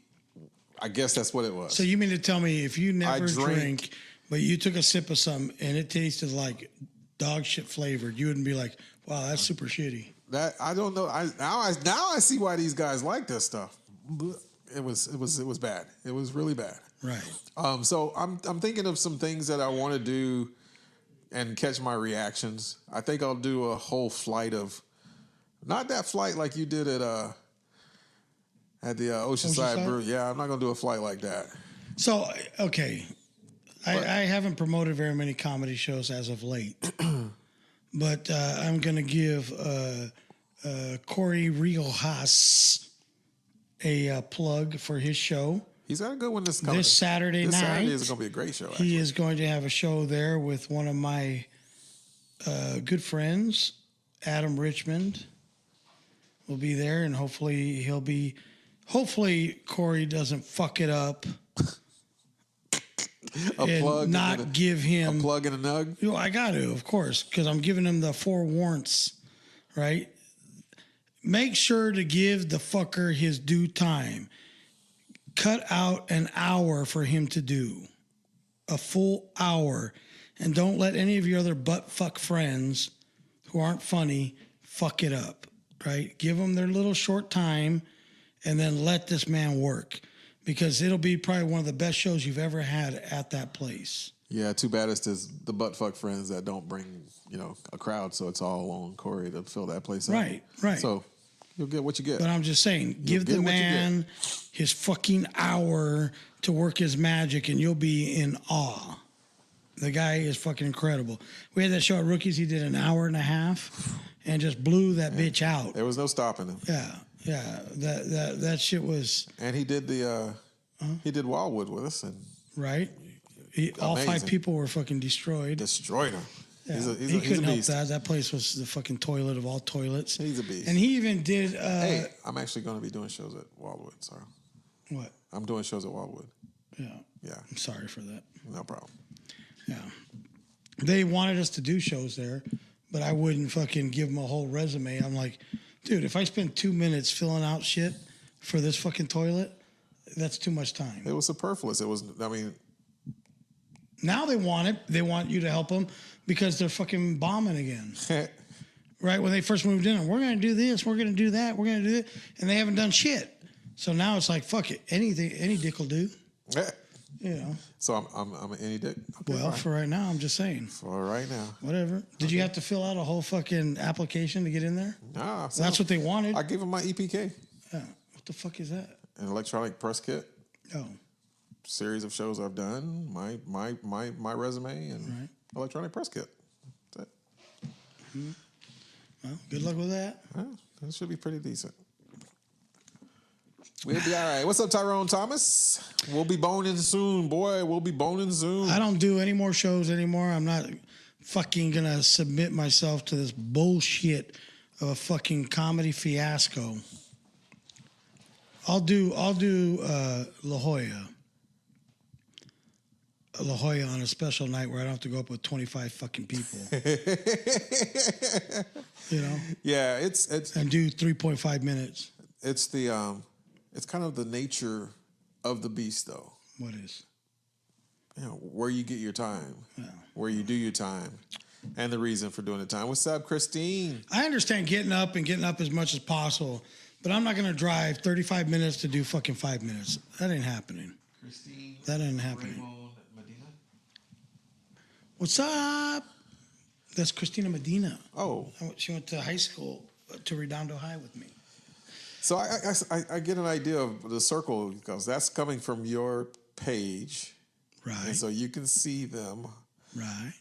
Speaker 5: I guess that's what it was.
Speaker 4: So you mean to tell me if you never drink, but you took a sip of something and it tasted like dog shit flavored, you wouldn't be like, wow, that's super shitty.
Speaker 5: That I don't know. Now I see why these guys like this stuff. It was bad. It was really bad.
Speaker 4: Right.
Speaker 5: So I'm thinking of some things that I want to do and catch my reactions. I think I'll do a whole flight of, not that flight like you did at the Oceanside Brew. Yeah, I'm not gonna do a flight like that.
Speaker 4: So okay, I haven't promoted very many comedy shows as of late, but I'm gonna give Corey Riojas a plug for his show.
Speaker 5: He's got a good one this
Speaker 4: Saturday night.
Speaker 5: This Saturday is going to be a great show. Actually.
Speaker 4: He is going to have a show there with one of my good friends, Adam Richmond. Will be there, and hopefully Corey doesn't fuck it up. Give him
Speaker 5: a plug and a nug.
Speaker 4: You know, I got to, of course, because I'm giving him the 4 warrants, right? Make sure to give the fucker his due time. Cut out an hour for him to do. A full hour. And don't let any of your other butt fuck friends who aren't funny fuck it up. right? Give them their little short time, and then let this man work, because it'll be probably one of the best shows you've ever had at that place.
Speaker 5: Yeah, too bad it's just the butt fuck friends that don't bring, a crowd, so it's all on Corey to fill that place up.
Speaker 4: Right.
Speaker 5: So you'll get what you get.
Speaker 4: But I'm just saying, give the man his fucking hour to work his magic, and you'll be in awe. The guy is fucking incredible. We had that show at Rookies. He did an hour and a half and just blew that bitch out.
Speaker 5: There was no stopping him.
Speaker 4: Yeah. That shit was.
Speaker 5: And he did he did Wildwood with us, and
Speaker 4: right. All 5 people were fucking destroyed.
Speaker 5: Destroyed him.
Speaker 4: Yeah.
Speaker 5: He's
Speaker 4: he
Speaker 5: a
Speaker 4: couldn't help
Speaker 5: beast.
Speaker 4: that. That place was the fucking toilet of all toilets.
Speaker 5: He's a beast.
Speaker 4: And he even did.
Speaker 5: Hey, I'm actually going to be doing shows at Wildwood. Sorry.
Speaker 4: What?
Speaker 5: I'm doing shows at Wildwood.
Speaker 4: Yeah.
Speaker 5: Yeah.
Speaker 4: I'm sorry for that.
Speaker 5: No problem.
Speaker 4: Yeah. They wanted us to do shows there, but I wouldn't fucking give them a whole resume. I'm like, dude, if I spend 2 minutes filling out shit for this fucking toilet, that's too much time.
Speaker 5: It was superfluous.
Speaker 4: Now they want it. They want you to help them because they're fucking bombing again. Right? When they first moved in, we're going to do this, we're going to do that, we're going to do it. And they haven't done shit. So now it's like, fuck it. Any dick will do.
Speaker 5: So I'm an any dick. Okay,
Speaker 4: well,
Speaker 5: fine.
Speaker 4: For right now, I'm just saying.
Speaker 5: For right now.
Speaker 4: Whatever. Did you have to fill out a whole fucking application to get in there?
Speaker 5: Nah.
Speaker 4: So that's what they wanted.
Speaker 5: I gave them my EPK.
Speaker 4: Yeah. What the fuck is that?
Speaker 5: An electronic press kit.
Speaker 4: Oh.
Speaker 5: Series of shows I've done. My resume and electronic press kit. That's it.
Speaker 4: Mm-hmm. Well, good luck with that.
Speaker 5: That should be pretty decent. We'll be all right. What's up, Tyrone Thomas? We'll be boning soon, boy. We'll be boning soon.
Speaker 4: I don't do any more shows anymore. I'm not fucking gonna submit myself to this bullshit of a fucking comedy fiasco. I'll do La Jolla on a special night where I don't have to go up with 25 fucking people.
Speaker 5: Yeah, it's
Speaker 4: and do 3.5 minutes.
Speaker 5: It's the it's kind of the nature of the beast, though.
Speaker 4: What is?
Speaker 5: Where you get your time, where you do your time, and the reason for doing the time. What's up, Christine?
Speaker 4: I understand getting up as much as possible, but I'm not going to drive 35 minutes to do fucking 5 minutes. That ain't happening.
Speaker 5: Christine.
Speaker 4: That ain't happening.
Speaker 5: Raymond Medina.
Speaker 4: What's up? That's Christina Medina.
Speaker 5: Oh.
Speaker 4: She went to high school, to Redondo High with me.
Speaker 5: So I get an idea of the circle because that's coming from your page.
Speaker 4: Right.
Speaker 5: And so you can see them.
Speaker 4: Right.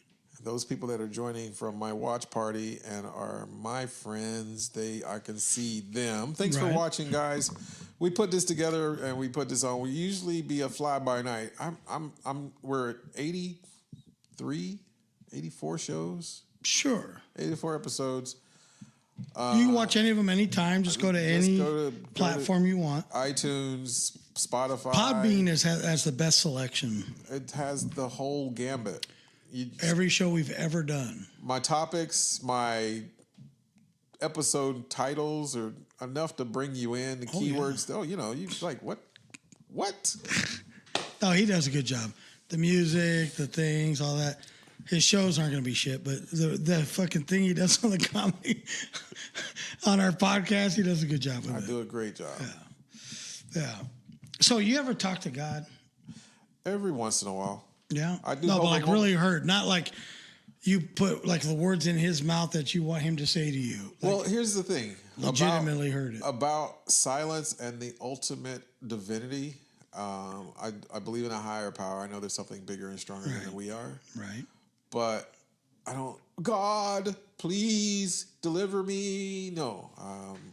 Speaker 5: Those people that are joining from my watch party and are my friends, I can see them. Thanks for watching, guys. We put this together and we put this on. We usually be a fly by night. We're at 83, 84 shows.
Speaker 4: Sure.
Speaker 5: 84 episodes.
Speaker 4: You can watch any of them anytime. Just go to any platform you want.
Speaker 5: iTunes, Spotify.
Speaker 4: Podbean has the best selection.
Speaker 5: It has the whole gambit.
Speaker 4: Every show we've ever done.
Speaker 5: My topics, my episode titles are enough to bring you in. The keywords, you like, what?
Speaker 4: Oh, he does a good job. The music, the things, all that. His shows aren't going to be shit, but the fucking thing he does on the comedy, on our podcast, he does a good job with it.
Speaker 5: I do a great job.
Speaker 4: Yeah. So you ever talk to God?
Speaker 5: Every once in a while.
Speaker 4: Yeah?
Speaker 5: I do.
Speaker 4: No, but like really heard. Not like you put like the words in his mouth that you want him to say to you. Like,
Speaker 5: well, here's the thing.
Speaker 4: Legitimately heard it.
Speaker 5: About silence and the ultimate divinity. I believe in a higher power. I know there's something bigger and stronger than we are.
Speaker 4: Right.
Speaker 5: But I don't, God, please deliver me. No,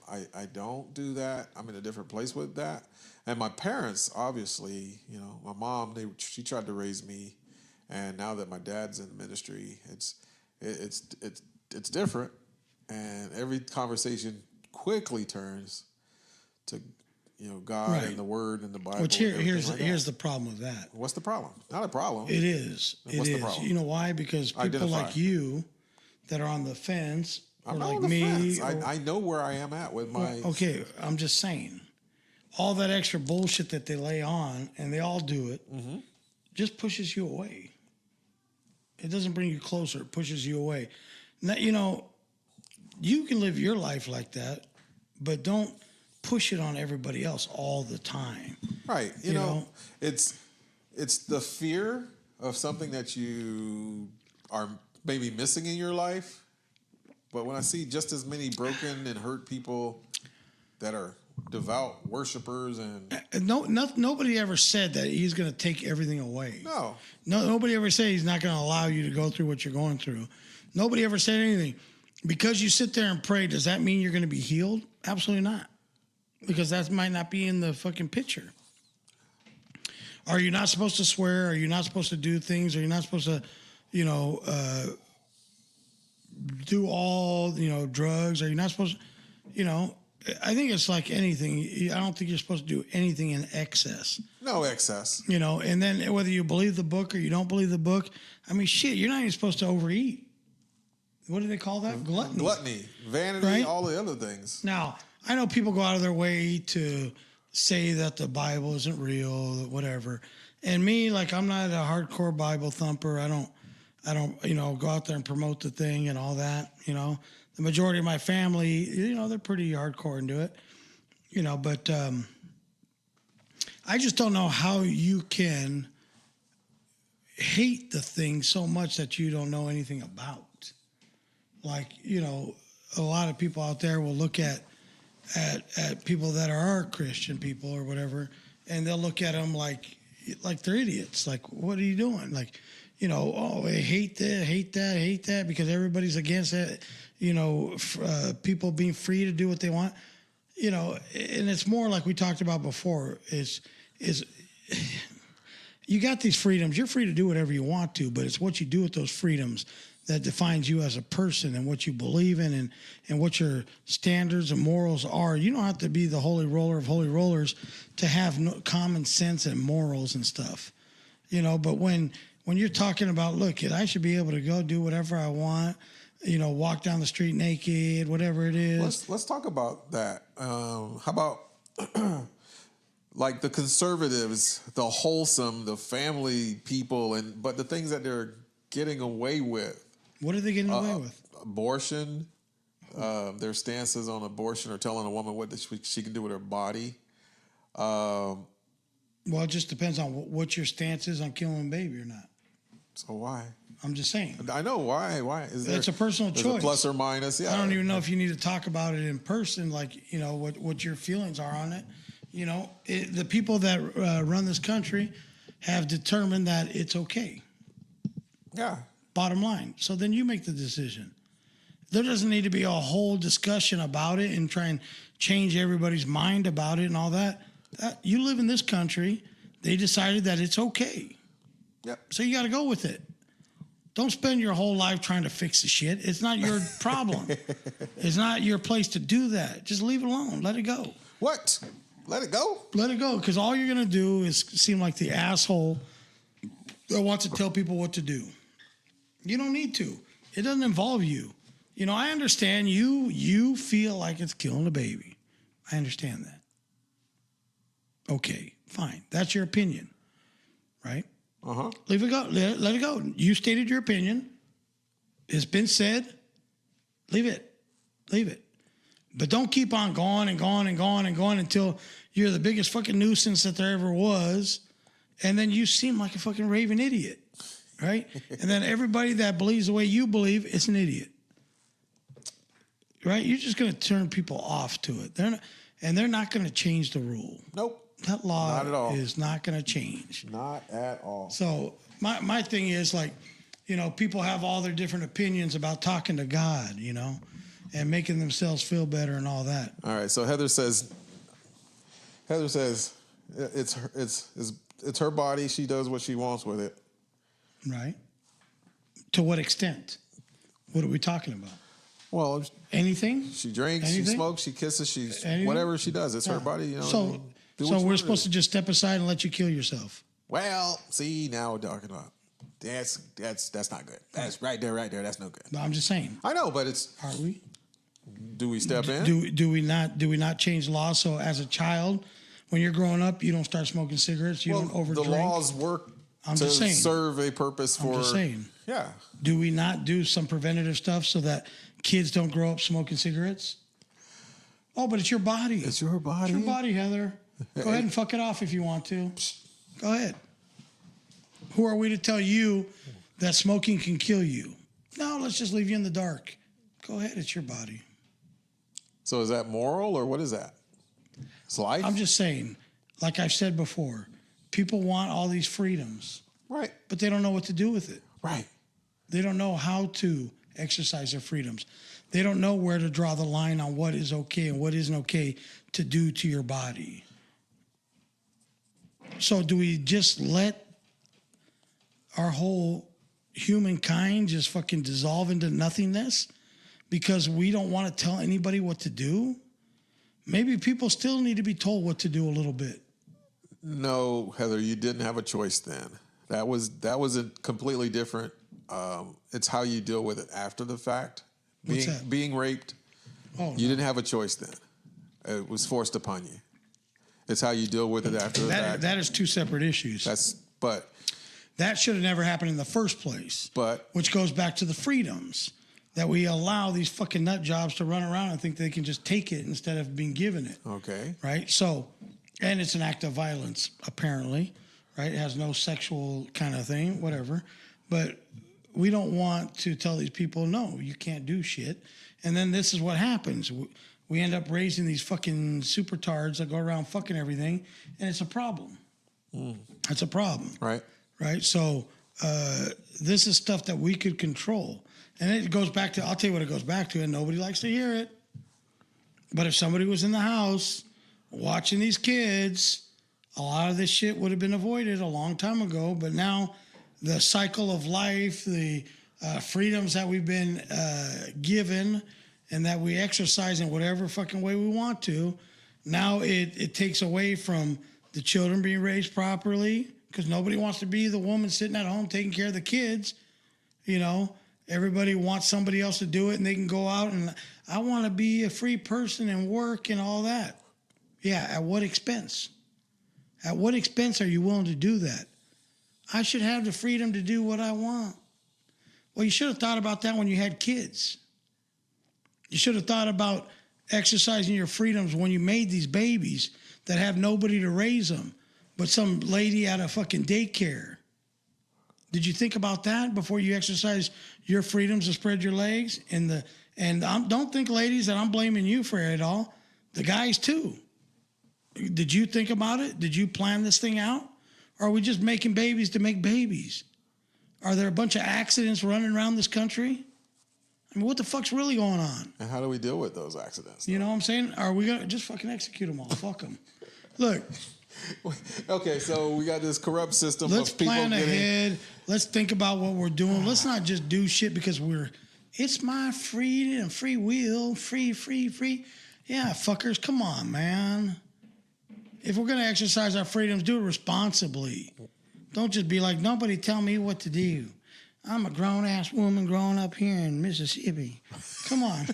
Speaker 5: I don't do that. I'm in a different place with that. And my parents, obviously, my mom, she tried to raise me. And now that my dad's in the ministry, it's different. And every conversation quickly turns to, God and the Word and the Bible.
Speaker 4: Which here's the problem with that.
Speaker 5: What's the problem? Not a problem.
Speaker 4: It is.
Speaker 5: What's the problem?
Speaker 4: You know why? Because people like you that are on the fence, or
Speaker 5: I'm not
Speaker 4: like
Speaker 5: on the
Speaker 4: me.
Speaker 5: fence. I know where I am at with my.
Speaker 4: Okay, I'm just saying. All that extra bullshit that they lay on, and they all do it, just pushes you away. It doesn't bring you closer. It pushes you away. Now, you can live your life like that. but don't push it on everybody else all the time.
Speaker 5: Right. You know, it's the fear of something that you are maybe missing in your life. But when I see just as many broken and hurt people that are devout worshipers and
Speaker 4: nobody ever said that he's going to take everything away.
Speaker 5: No,
Speaker 4: nobody ever said he's not going to allow you to go through what you're going through. Nobody ever said anything. Because you sit there and pray, does that mean you're going to be healed? Absolutely not. Because that might not be in the fucking picture. Are you not supposed to swear? Are you not supposed to do things? Are you not supposed to, do all, drugs? Are you not supposed to, I think it's like anything. I don't think you're supposed to do anything in excess.
Speaker 5: No excess.
Speaker 4: And then whether you believe the book or you don't believe the book, I mean, shit, you're not even supposed to overeat. What do they call that? Gluttony.
Speaker 5: Gluttony, vanity,
Speaker 4: right?
Speaker 5: All the other things.
Speaker 4: Now, I know people go out of their way to say that the Bible isn't real, whatever. And me, like, I'm not a hardcore Bible thumper. I don't, go out there and promote the thing and all that. The majority of my family, they're pretty hardcore into it. But I just don't know how you can hate the thing so much that you don't know anything about. Like, a lot of people out there will look at people that are Christian people or whatever, and they'll look at them like they're idiots. Like, what are you doing? Like, I hate that because everybody's against it. People being free to do what they want. And it's more like we talked about before. Is you got these freedoms. You're free to do whatever you want to, but it's what you do with those freedoms that defines you as a person and what you believe in and what your standards and morals are. You don't have to be the holy roller of holy rollers to have common sense and morals and stuff. But when you're talking about, look, I should be able to go do whatever I want, walk down the street naked, whatever it is.
Speaker 5: Let's talk about that. How about like the conservatives, the wholesome, the family people, but the things that they're getting away with.
Speaker 4: What are they getting away with?
Speaker 5: Abortion, their stances on abortion or telling a woman what she can do with her body.
Speaker 4: Well, it just depends on what your stance is on killing a baby or not.
Speaker 5: So why?
Speaker 4: I'm just saying.
Speaker 5: I know why. Why is there?
Speaker 4: It's a personal choice.
Speaker 5: A plus or minus. Yeah.
Speaker 4: I don't even know if you need to talk about it in person, like what your feelings are on it. The people that run this country have determined that it's okay.
Speaker 5: Yeah.
Speaker 4: Bottom line. So then you make the decision. There doesn't need to be a whole discussion about it and try and change everybody's mind about it and all that. You live in this country. They decided that it's okay.
Speaker 5: Yep.
Speaker 4: So you got to go with it. Don't spend your whole life trying to fix the shit. It's not your problem. It's not your place to do that. Just leave it alone. Let it go.
Speaker 5: What? Let it go?
Speaker 4: Let it go. Because all you're going to do is seem like the asshole that wants to tell people what to do. You don't need to. It doesn't involve you. I understand you feel like it's killing a baby. I understand that. Okay, fine. That's your opinion, right?
Speaker 5: Uh-huh.
Speaker 4: Leave it go. Let it go. You stated your opinion. It's been said. Leave it. Leave it. But don't keep on going and going and going and going until you're the biggest fucking nuisance that there ever was. And then you seem like a fucking raving idiot, right? And then everybody that believes the way you believe is an idiot, right? You're just going to turn people off to it. They're not going to change the rule.
Speaker 5: Nope.
Speaker 4: That law
Speaker 5: not at all.
Speaker 4: is not going to change.
Speaker 5: Not at all.
Speaker 4: So my thing is like, people have all their different opinions about talking to God, and making themselves feel better and all that.
Speaker 5: All right. So Heather says it's her body. She does what she wants with it.
Speaker 4: Right. To what extent? What are we talking about?
Speaker 5: Well,
Speaker 4: anything?
Speaker 5: She drinks,
Speaker 4: anything?
Speaker 5: She smokes, she kisses,
Speaker 4: anything?
Speaker 5: Whatever she does. It's her body,
Speaker 4: So we're supposed to just step aside and let you kill yourself.
Speaker 5: Well, see, now we're talking about that's not good. That's right there. That's no good.
Speaker 4: No, I'm just saying.
Speaker 5: I know, but it's.
Speaker 4: Are we?
Speaker 5: Do we step in?
Speaker 4: Do we not change laws so as a child, when you're growing up, you don't start smoking cigarettes, you don't overdrink?
Speaker 5: The laws work to serve a purpose for.
Speaker 4: I'm just saying.
Speaker 5: Yeah.
Speaker 4: Do we not do some preventative stuff so that kids don't grow up smoking cigarettes? Oh, but it's your body.
Speaker 5: It's your body.
Speaker 4: It's your body, Heather. Go ahead and fuck it off if you want to. Go ahead. Who are we to tell you that smoking can kill you? No, let's just leave you in the dark. Go ahead. It's your body.
Speaker 5: So is that moral or what is that? It's life?
Speaker 4: I'm just saying, like I've said before, people want all these freedoms.
Speaker 5: Right.
Speaker 4: But they don't know what to do with it.
Speaker 5: Right.
Speaker 4: They don't know how to exercise their freedoms. They don't know where to draw the line on what is okay and what isn't okay to do to your body. So do we just let our whole humankind just fucking dissolve into nothingness because we don't want to tell anybody what to do? Maybe people still need to be told what to do a little bit.
Speaker 5: No, Heather, you didn't have a choice then. That was a completely different. It's how you deal with it after the fact. Being raped, you didn't have a choice then. It was forced upon you. It's how you deal with it after the fact.
Speaker 4: That is two separate issues. That should have never happened in the first place. Which goes back to the freedoms that we allow these fucking nut jobs to run around and think they can just take it instead of being given it.
Speaker 5: Okay.
Speaker 4: Right? So, and it's an act of violence, apparently. Right? It has no sexual kind of thing, whatever. But we don't want to tell these people, no, you can't do shit. And then this is what happens. We end up raising these fucking supertards that go around fucking everything, and it's a problem. It's a problem.
Speaker 5: Right.
Speaker 4: Right? So this is stuff that we could control. And it goes back to, I'll tell you what it goes back to, and nobody likes to hear it. But if somebody was in the house watching these kids, a lot of this shit would have been avoided a long time ago. But now the cycle of life, the freedoms that we've been given and that we exercise in whatever fucking way we want to, now it takes away from the children being raised properly because nobody wants to be the woman sitting at home taking care of the kids. You know, everybody wants somebody else to do it and they can go out and I want to be a free person and work and all that. Yeah, at what expense? At what expense are you willing to do that? I should have the freedom to do what I want. Well, you should have thought about that when you had kids. You should have thought about exercising your freedoms when you made these babies that have nobody to raise them, but some lady at a fucking daycare. Did you think about that before you exercise your freedoms to spread your legs? Don't think, ladies, that I'm blaming you for it all. The guys, too. Did you think about it? Did you plan this thing out? Or are we just making babies to make babies? Are there a bunch of accidents running around this country? I mean, what the fuck's really going on?
Speaker 5: And how do we deal with those accidents?
Speaker 4: You know what I'm saying? Are we going to just fucking execute them all? Fuck them. Look.
Speaker 5: Okay, so we got this corrupt system
Speaker 4: Let's
Speaker 5: of people
Speaker 4: plan ahead. Let's think about what we're doing. Let's not just do shit because it's my freedom, free will, free. Yeah, fuckers, come on, man. If we're going to exercise our freedoms, do it responsibly. Don't just be like, nobody tell me what to do. I'm a grown-ass woman growing up here in Mississippi. Come on.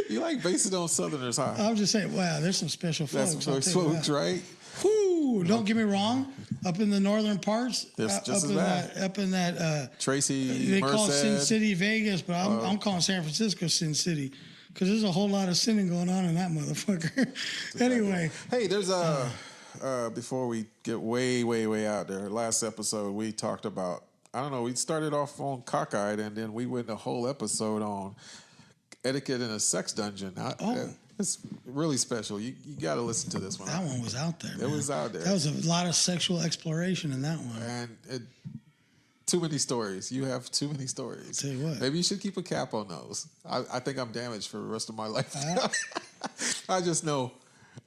Speaker 5: You like basing it on Southerners, huh?
Speaker 4: I'm just saying, wow, there's some special folks.
Speaker 5: That's some folks, right?
Speaker 4: Whoo, don't get me wrong. Up in the northern parts, up in that
Speaker 5: Tracy,
Speaker 4: they
Speaker 5: Merced.
Speaker 4: call it Sin City, Vegas, but I'm calling San Francisco Sin City because there's a whole lot of sinning going on in that motherfucker. Anyway.
Speaker 5: Hey, there's before we get way out there, last episode we talked about, I don't know, we started off on cockeyed and then we went a whole episode on etiquette in a sex dungeon. It's really special. You got to listen to this one.
Speaker 4: That one was out there, man.
Speaker 5: It was out there.
Speaker 4: That was a lot of sexual exploration in that one.
Speaker 5: And too many stories. You have too many stories.
Speaker 4: I'll tell you what.
Speaker 5: Maybe you should keep a cap on those. I think I'm damaged for the rest of my life. I just know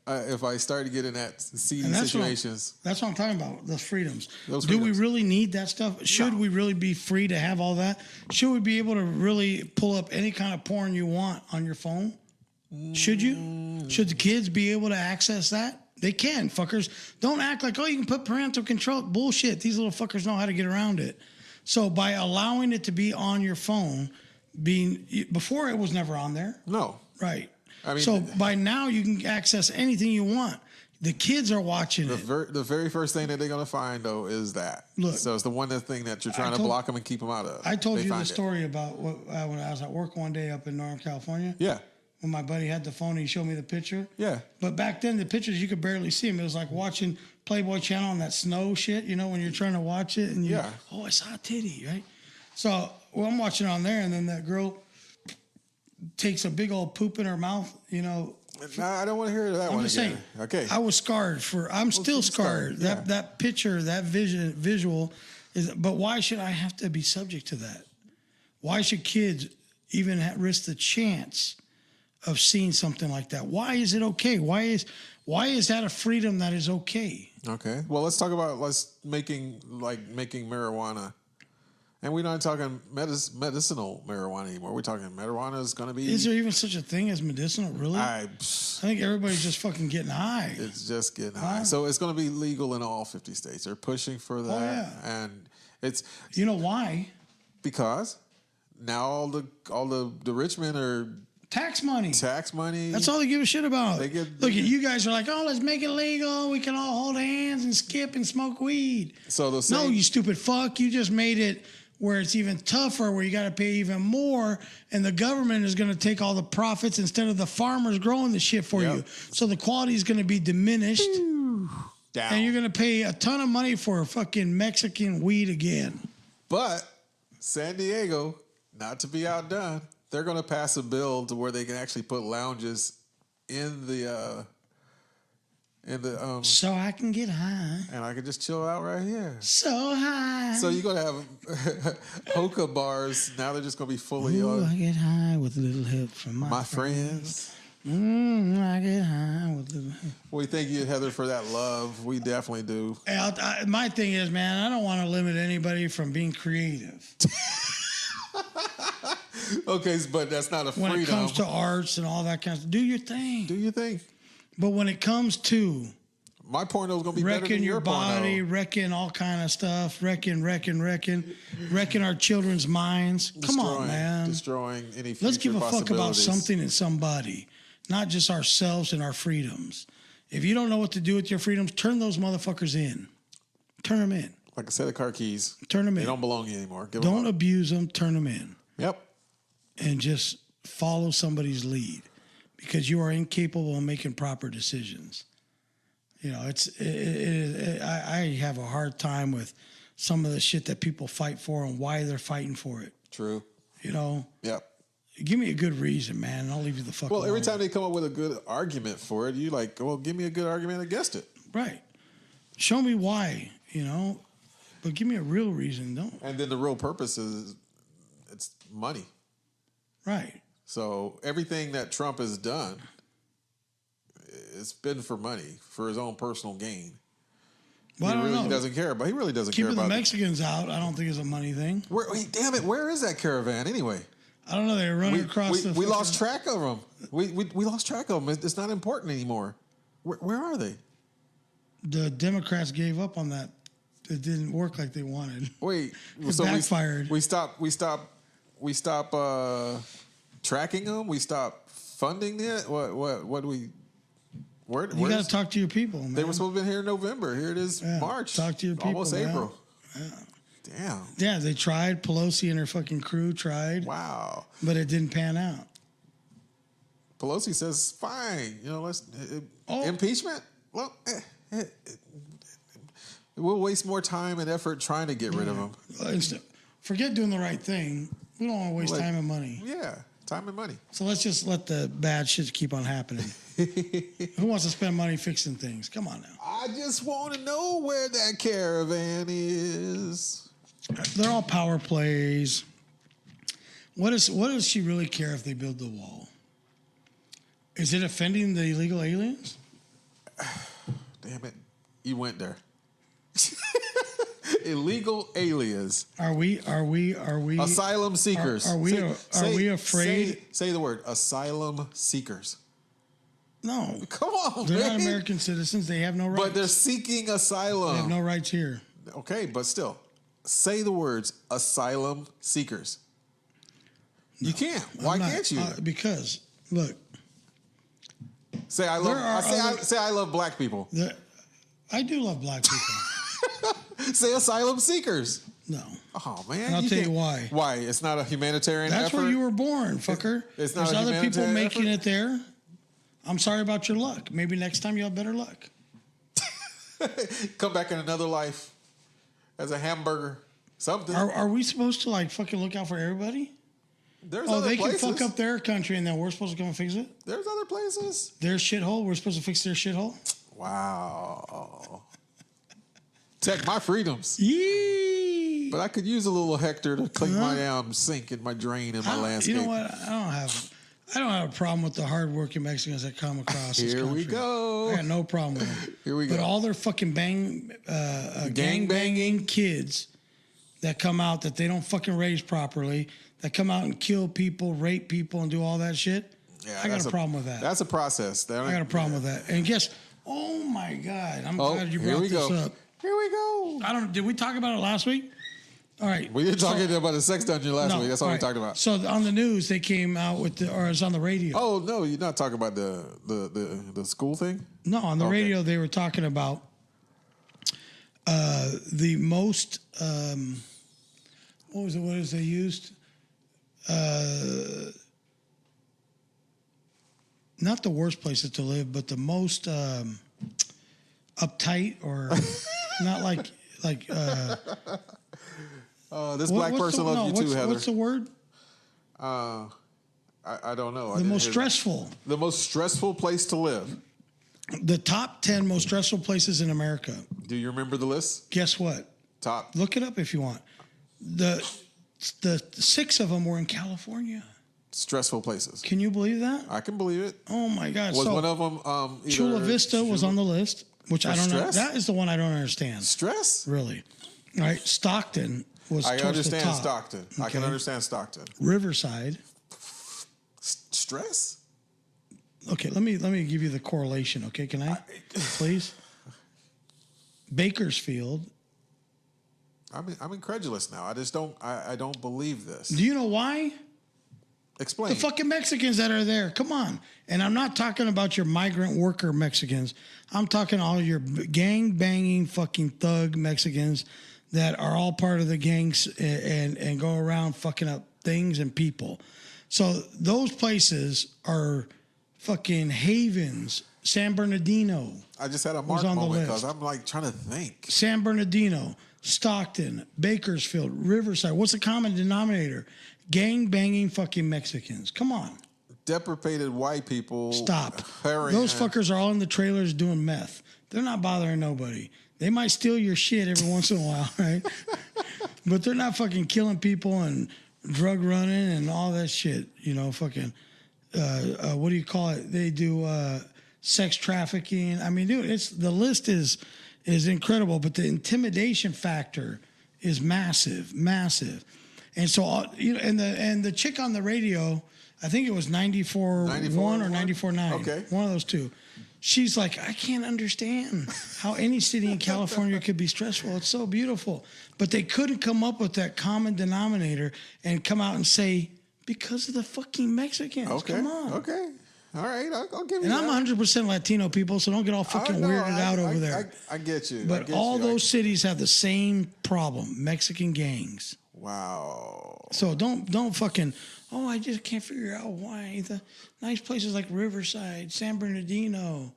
Speaker 5: if I start to get in that seedy situations.
Speaker 4: That's what I'm talking about, those freedoms.
Speaker 5: Do
Speaker 4: we really need that stuff? Should we really be free to have all that? Should we be able to really pull up any kind of porn you want on your phone? Should you? Should the kids be able to access that? They can, fuckers. Don't act like, you can put parental control. Bullshit. These little fuckers know how to get around it. So by allowing it to be on your phone, before it was never on there.
Speaker 5: No.
Speaker 4: Right.
Speaker 5: I mean,
Speaker 4: so by now you can access anything you want. The kids are watching it.
Speaker 5: The very first thing that they're going to find, though, is that.
Speaker 4: Look,
Speaker 5: so it's the one thing that you're trying to block them and keep them out of.
Speaker 4: I told you the story about when I was at work one day up in Northern California.
Speaker 5: Yeah.
Speaker 4: when my buddy had the phone, he showed me the picture.
Speaker 5: Yeah.
Speaker 4: But back then, the pictures, you could barely see them. It was like watching Playboy Channel on that snow shit, when you're trying to watch it. And I saw a titty, right? So, I'm watching it on there, and then that girl takes a big old poop in her mouth,
Speaker 5: No, I don't want to hear that
Speaker 4: I'm
Speaker 5: one
Speaker 4: just
Speaker 5: again.
Speaker 4: saying,
Speaker 5: Okay.
Speaker 4: I was scarred I'm still scarred.
Speaker 5: Yeah.
Speaker 4: That picture, that visual but why should I have to be subject to that? Why should kids even risk the chance of seeing something like that? Why is it okay? Why is that a freedom that is okay?
Speaker 5: Okay. Well, let's talk about making marijuana. And we're not talking medicinal marijuana anymore. We're talking marijuana is going to be...
Speaker 4: Is there even such a thing as medicinal, really? I think everybody's just fucking getting high.
Speaker 5: It's just getting high. So it's going to be legal in all 50 states. They're pushing for that.
Speaker 4: Oh, yeah.
Speaker 5: And it's...
Speaker 4: You know why?
Speaker 5: Because now all the rich men are...
Speaker 4: Tax money. That's all they give a shit about. Look at you guys are like, oh, let's make it legal. We can all hold hands and skip and smoke weed.
Speaker 5: So
Speaker 4: no, you stupid fuck. You just made it where it's even tougher, where you got to pay even more, and the government is going to take all the profits instead of the farmers growing the shit for you. So the quality is going to be diminished, and you're going to pay a ton of money for fucking Mexican weed again.
Speaker 5: But San Diego, not to be outdone, they're going to pass a bill to where they can actually put lounges in the
Speaker 4: so I can get high.
Speaker 5: And I can just chill out right here.
Speaker 4: So high.
Speaker 5: So you're going to have hookah bars. Now they're just going to be fully on.
Speaker 4: I get high with a little help from my friends. I get high with a little help.
Speaker 5: We thank you, Heather, for that love. We definitely do.
Speaker 4: My thing is, man, I don't want to limit anybody from being creative.
Speaker 5: Okay, but that's not a freedom.
Speaker 4: When it comes to arts and all that kind of stuff, do your thing.
Speaker 5: Do your thing.
Speaker 4: But when it comes to
Speaker 5: my porno is going to be better than your
Speaker 4: body,
Speaker 5: porno.
Speaker 4: wrecking all kind of stuff, wrecking our children's minds. Come on, man.
Speaker 5: Destroying any future
Speaker 4: Let's give a fuck about
Speaker 5: possibilities.
Speaker 4: something and somebody, not just ourselves and our freedoms. If you don't know what to do with your freedoms, turn those motherfuckers in. Turn them in.
Speaker 5: Like a set of car keys.
Speaker 4: Turn them in.
Speaker 5: They don't belong to you anymore.
Speaker 4: Don't abuse them. Turn them in.
Speaker 5: Yep.
Speaker 4: And just follow somebody's lead, because you are incapable of making proper decisions. I have a hard time with some of the shit that people fight for and why they're fighting for it.
Speaker 5: True.
Speaker 4: Yep. Give me a good reason, man, and I'll leave you the fuck alone.
Speaker 5: Well, every time they come up with a good argument for it, you like, well, give me a good argument against it.
Speaker 4: Right. Show me why, but give me a real reason, don't.
Speaker 5: And then the real purpose is it's money.
Speaker 4: Right.
Speaker 5: So everything that Trump has done, it's been for money, for his own personal gain.
Speaker 4: Well,
Speaker 5: he
Speaker 4: I don't
Speaker 5: really
Speaker 4: know.
Speaker 5: doesn't care, but he really doesn't care
Speaker 4: Keeping
Speaker 5: about
Speaker 4: the Mexicans out, I don't think is a money thing.
Speaker 5: Damn it, where is that caravan anyway?
Speaker 4: I don't know. They're running across
Speaker 5: we lost track of them. We lost track of them. It's not important anymore. Where are they?
Speaker 4: The Democrats gave up on that. It didn't work like they wanted.
Speaker 5: Wait,
Speaker 4: it backfired.
Speaker 5: We stopped tracking them. We stopped funding it. What do we?
Speaker 4: You got to talk to your people, man.
Speaker 5: They were supposed to be here in November. Here it is, March.
Speaker 4: Talk to your people.
Speaker 5: Almost April.
Speaker 4: Yeah.
Speaker 5: Damn.
Speaker 4: Yeah, they tried. Pelosi and her fucking crew tried.
Speaker 5: Wow.
Speaker 4: But it didn't pan out.
Speaker 5: Pelosi says, fine. Let's impeachment. Well, we'll waste more time and effort trying to get rid of them.
Speaker 4: Forget doing the right thing. We don't want to waste time and money.
Speaker 5: Yeah, time and money.
Speaker 4: So let's just let the bad shit keep on happening. Who wants to spend money fixing things? Come on now.
Speaker 5: I just want to know where that caravan is.
Speaker 4: They're all power plays. What does she really care if they build the wall? Is it offending the illegal aliens?
Speaker 5: Damn it. You went there. Illegal aliens.
Speaker 4: Are we
Speaker 5: asylum seekers?
Speaker 4: Are we afraid?
Speaker 5: Say the word asylum seekers.
Speaker 4: No.
Speaker 5: Come on,
Speaker 4: they're
Speaker 5: man.
Speaker 4: not American citizens. They have no rights.
Speaker 5: But they're seeking asylum.
Speaker 4: They have no rights here.
Speaker 5: Okay, but still. Say the words asylum seekers. No, you can't. Why can't you?
Speaker 4: Because look.
Speaker 5: Say I love. Say I love black people.
Speaker 4: I do love black people.
Speaker 5: Say asylum seekers.
Speaker 4: No.
Speaker 5: Oh man,
Speaker 4: And I'll tell you
Speaker 5: can't-
Speaker 4: why.
Speaker 5: Why? It's not a humanitarian
Speaker 4: That's
Speaker 5: effort.
Speaker 4: where you were born, fucker.
Speaker 5: It's not
Speaker 4: There's
Speaker 5: a
Speaker 4: other people
Speaker 5: humanitarian
Speaker 4: making
Speaker 5: effort?
Speaker 4: it there. I'm sorry about your luck. Maybe next time you'll have better luck.
Speaker 5: Come back in another life as a hamburger. Something.
Speaker 4: Are we supposed to like fucking look out for everybody?
Speaker 5: There's
Speaker 4: Oh,
Speaker 5: other
Speaker 4: they
Speaker 5: places.
Speaker 4: can fuck up their country and then we're supposed to come and fix it?
Speaker 5: There's other places.
Speaker 4: Their shithole? We're supposed to fix their shithole?
Speaker 5: Wow. Protect my freedoms.
Speaker 4: Yee!
Speaker 5: But I could use a little Hector to clean my sink and my drain and my landscape.
Speaker 4: You know what? I don't have a problem with the hardworking Mexicans that come across this
Speaker 5: Here we
Speaker 4: country.
Speaker 5: go.
Speaker 4: I got no problem with them.
Speaker 5: Here we go.
Speaker 4: But all their fucking gang banging kids that come out that they don't fucking raise properly, that come out and kill people, rape people, and do all that shit.
Speaker 5: Yeah,
Speaker 4: I got a problem with that.
Speaker 5: That's a process.
Speaker 4: I got a problem with that. And guess, oh my God, I'm glad you brought this up.
Speaker 5: Here we go.
Speaker 4: Did we talk about it last week? All right.
Speaker 5: We didn't talk about the sex dungeon last week. That's all we
Speaker 4: right.
Speaker 5: talked about.
Speaker 4: So on the news, they came out with or it's on the radio.
Speaker 5: Oh no, you're not talking about the school thing?
Speaker 4: No, on the radio they were talking about the most. What was they used? Not the worst places to live, but the most uptight or not like.
Speaker 5: This black person loves you too, Heather.
Speaker 4: What's the word?
Speaker 5: I don't know.
Speaker 4: The most stressful.
Speaker 5: The most stressful place to live.
Speaker 4: The top 10 most stressful places in America.
Speaker 5: Do you remember the list?
Speaker 4: Guess what?
Speaker 5: Top.
Speaker 4: Look it up if you want. The 6 of them were in California.
Speaker 5: Stressful places.
Speaker 4: Can you believe that?
Speaker 5: I can believe it.
Speaker 4: Oh my God!
Speaker 5: Was one of them
Speaker 4: Chula Vista was on the list, which I don't know.
Speaker 5: stress?
Speaker 4: That is the one I don't understand.
Speaker 5: Stress?
Speaker 4: Really? All right. Stockton was.
Speaker 5: I
Speaker 4: towards
Speaker 5: understand
Speaker 4: the top.
Speaker 5: Stockton. I can
Speaker 4: Okay.
Speaker 5: understand Stockton.
Speaker 4: Riverside.
Speaker 5: Stress?
Speaker 4: Okay, let me give you the correlation. Okay, can I please? Bakersfield.
Speaker 5: I'm incredulous now. I just don't. I don't believe this.
Speaker 4: Do you know why?
Speaker 5: Explain.
Speaker 4: The fucking Mexicans that are there. Come on. And I'm not talking about your migrant worker Mexicans. I'm talking all your gang banging fucking thug Mexicans that are all part of the gangs and go around fucking up things and people. So those places are fucking havens. San Bernardino.
Speaker 5: I just had a mark
Speaker 4: on the
Speaker 5: moment
Speaker 4: list.
Speaker 5: because I'm like trying to think.
Speaker 4: San Bernardino, Stockton, Bakersfield, Riverside. What's the common denominator? Gang banging fucking Mexicans. Come on.
Speaker 5: Deprecated white people.
Speaker 4: Stop.
Speaker 5: Hurrying.
Speaker 4: Those fuckers are all in the trailers doing meth. They're not bothering nobody. They might steal your shit every once in a while, right? But they're not fucking killing people and drug running and all that shit. You know, fucking, what do you call it? They do sex trafficking. I mean, dude, the list is incredible, but the intimidation factor is massive, massive. And so, and the chick on the radio, I think it was 94.1 or 94.9.
Speaker 5: Okay.
Speaker 4: One of those two. She's like, I can't understand how any city in California could be stressful. It's so beautiful. But they couldn't come up with that common denominator and come out and say, because of the fucking Mexicans.
Speaker 5: Okay.
Speaker 4: Come on.
Speaker 5: Okay. All right. I'll give you
Speaker 4: And
Speaker 5: that.
Speaker 4: I'm 100% Latino, people, so don't get all fucking weirded out over there.
Speaker 5: I get you.
Speaker 4: But all those cities have the same problem, Mexican gangs.
Speaker 5: Wow.
Speaker 4: So don't fucking, I just can't figure out why the nice places like Riverside, San Bernardino,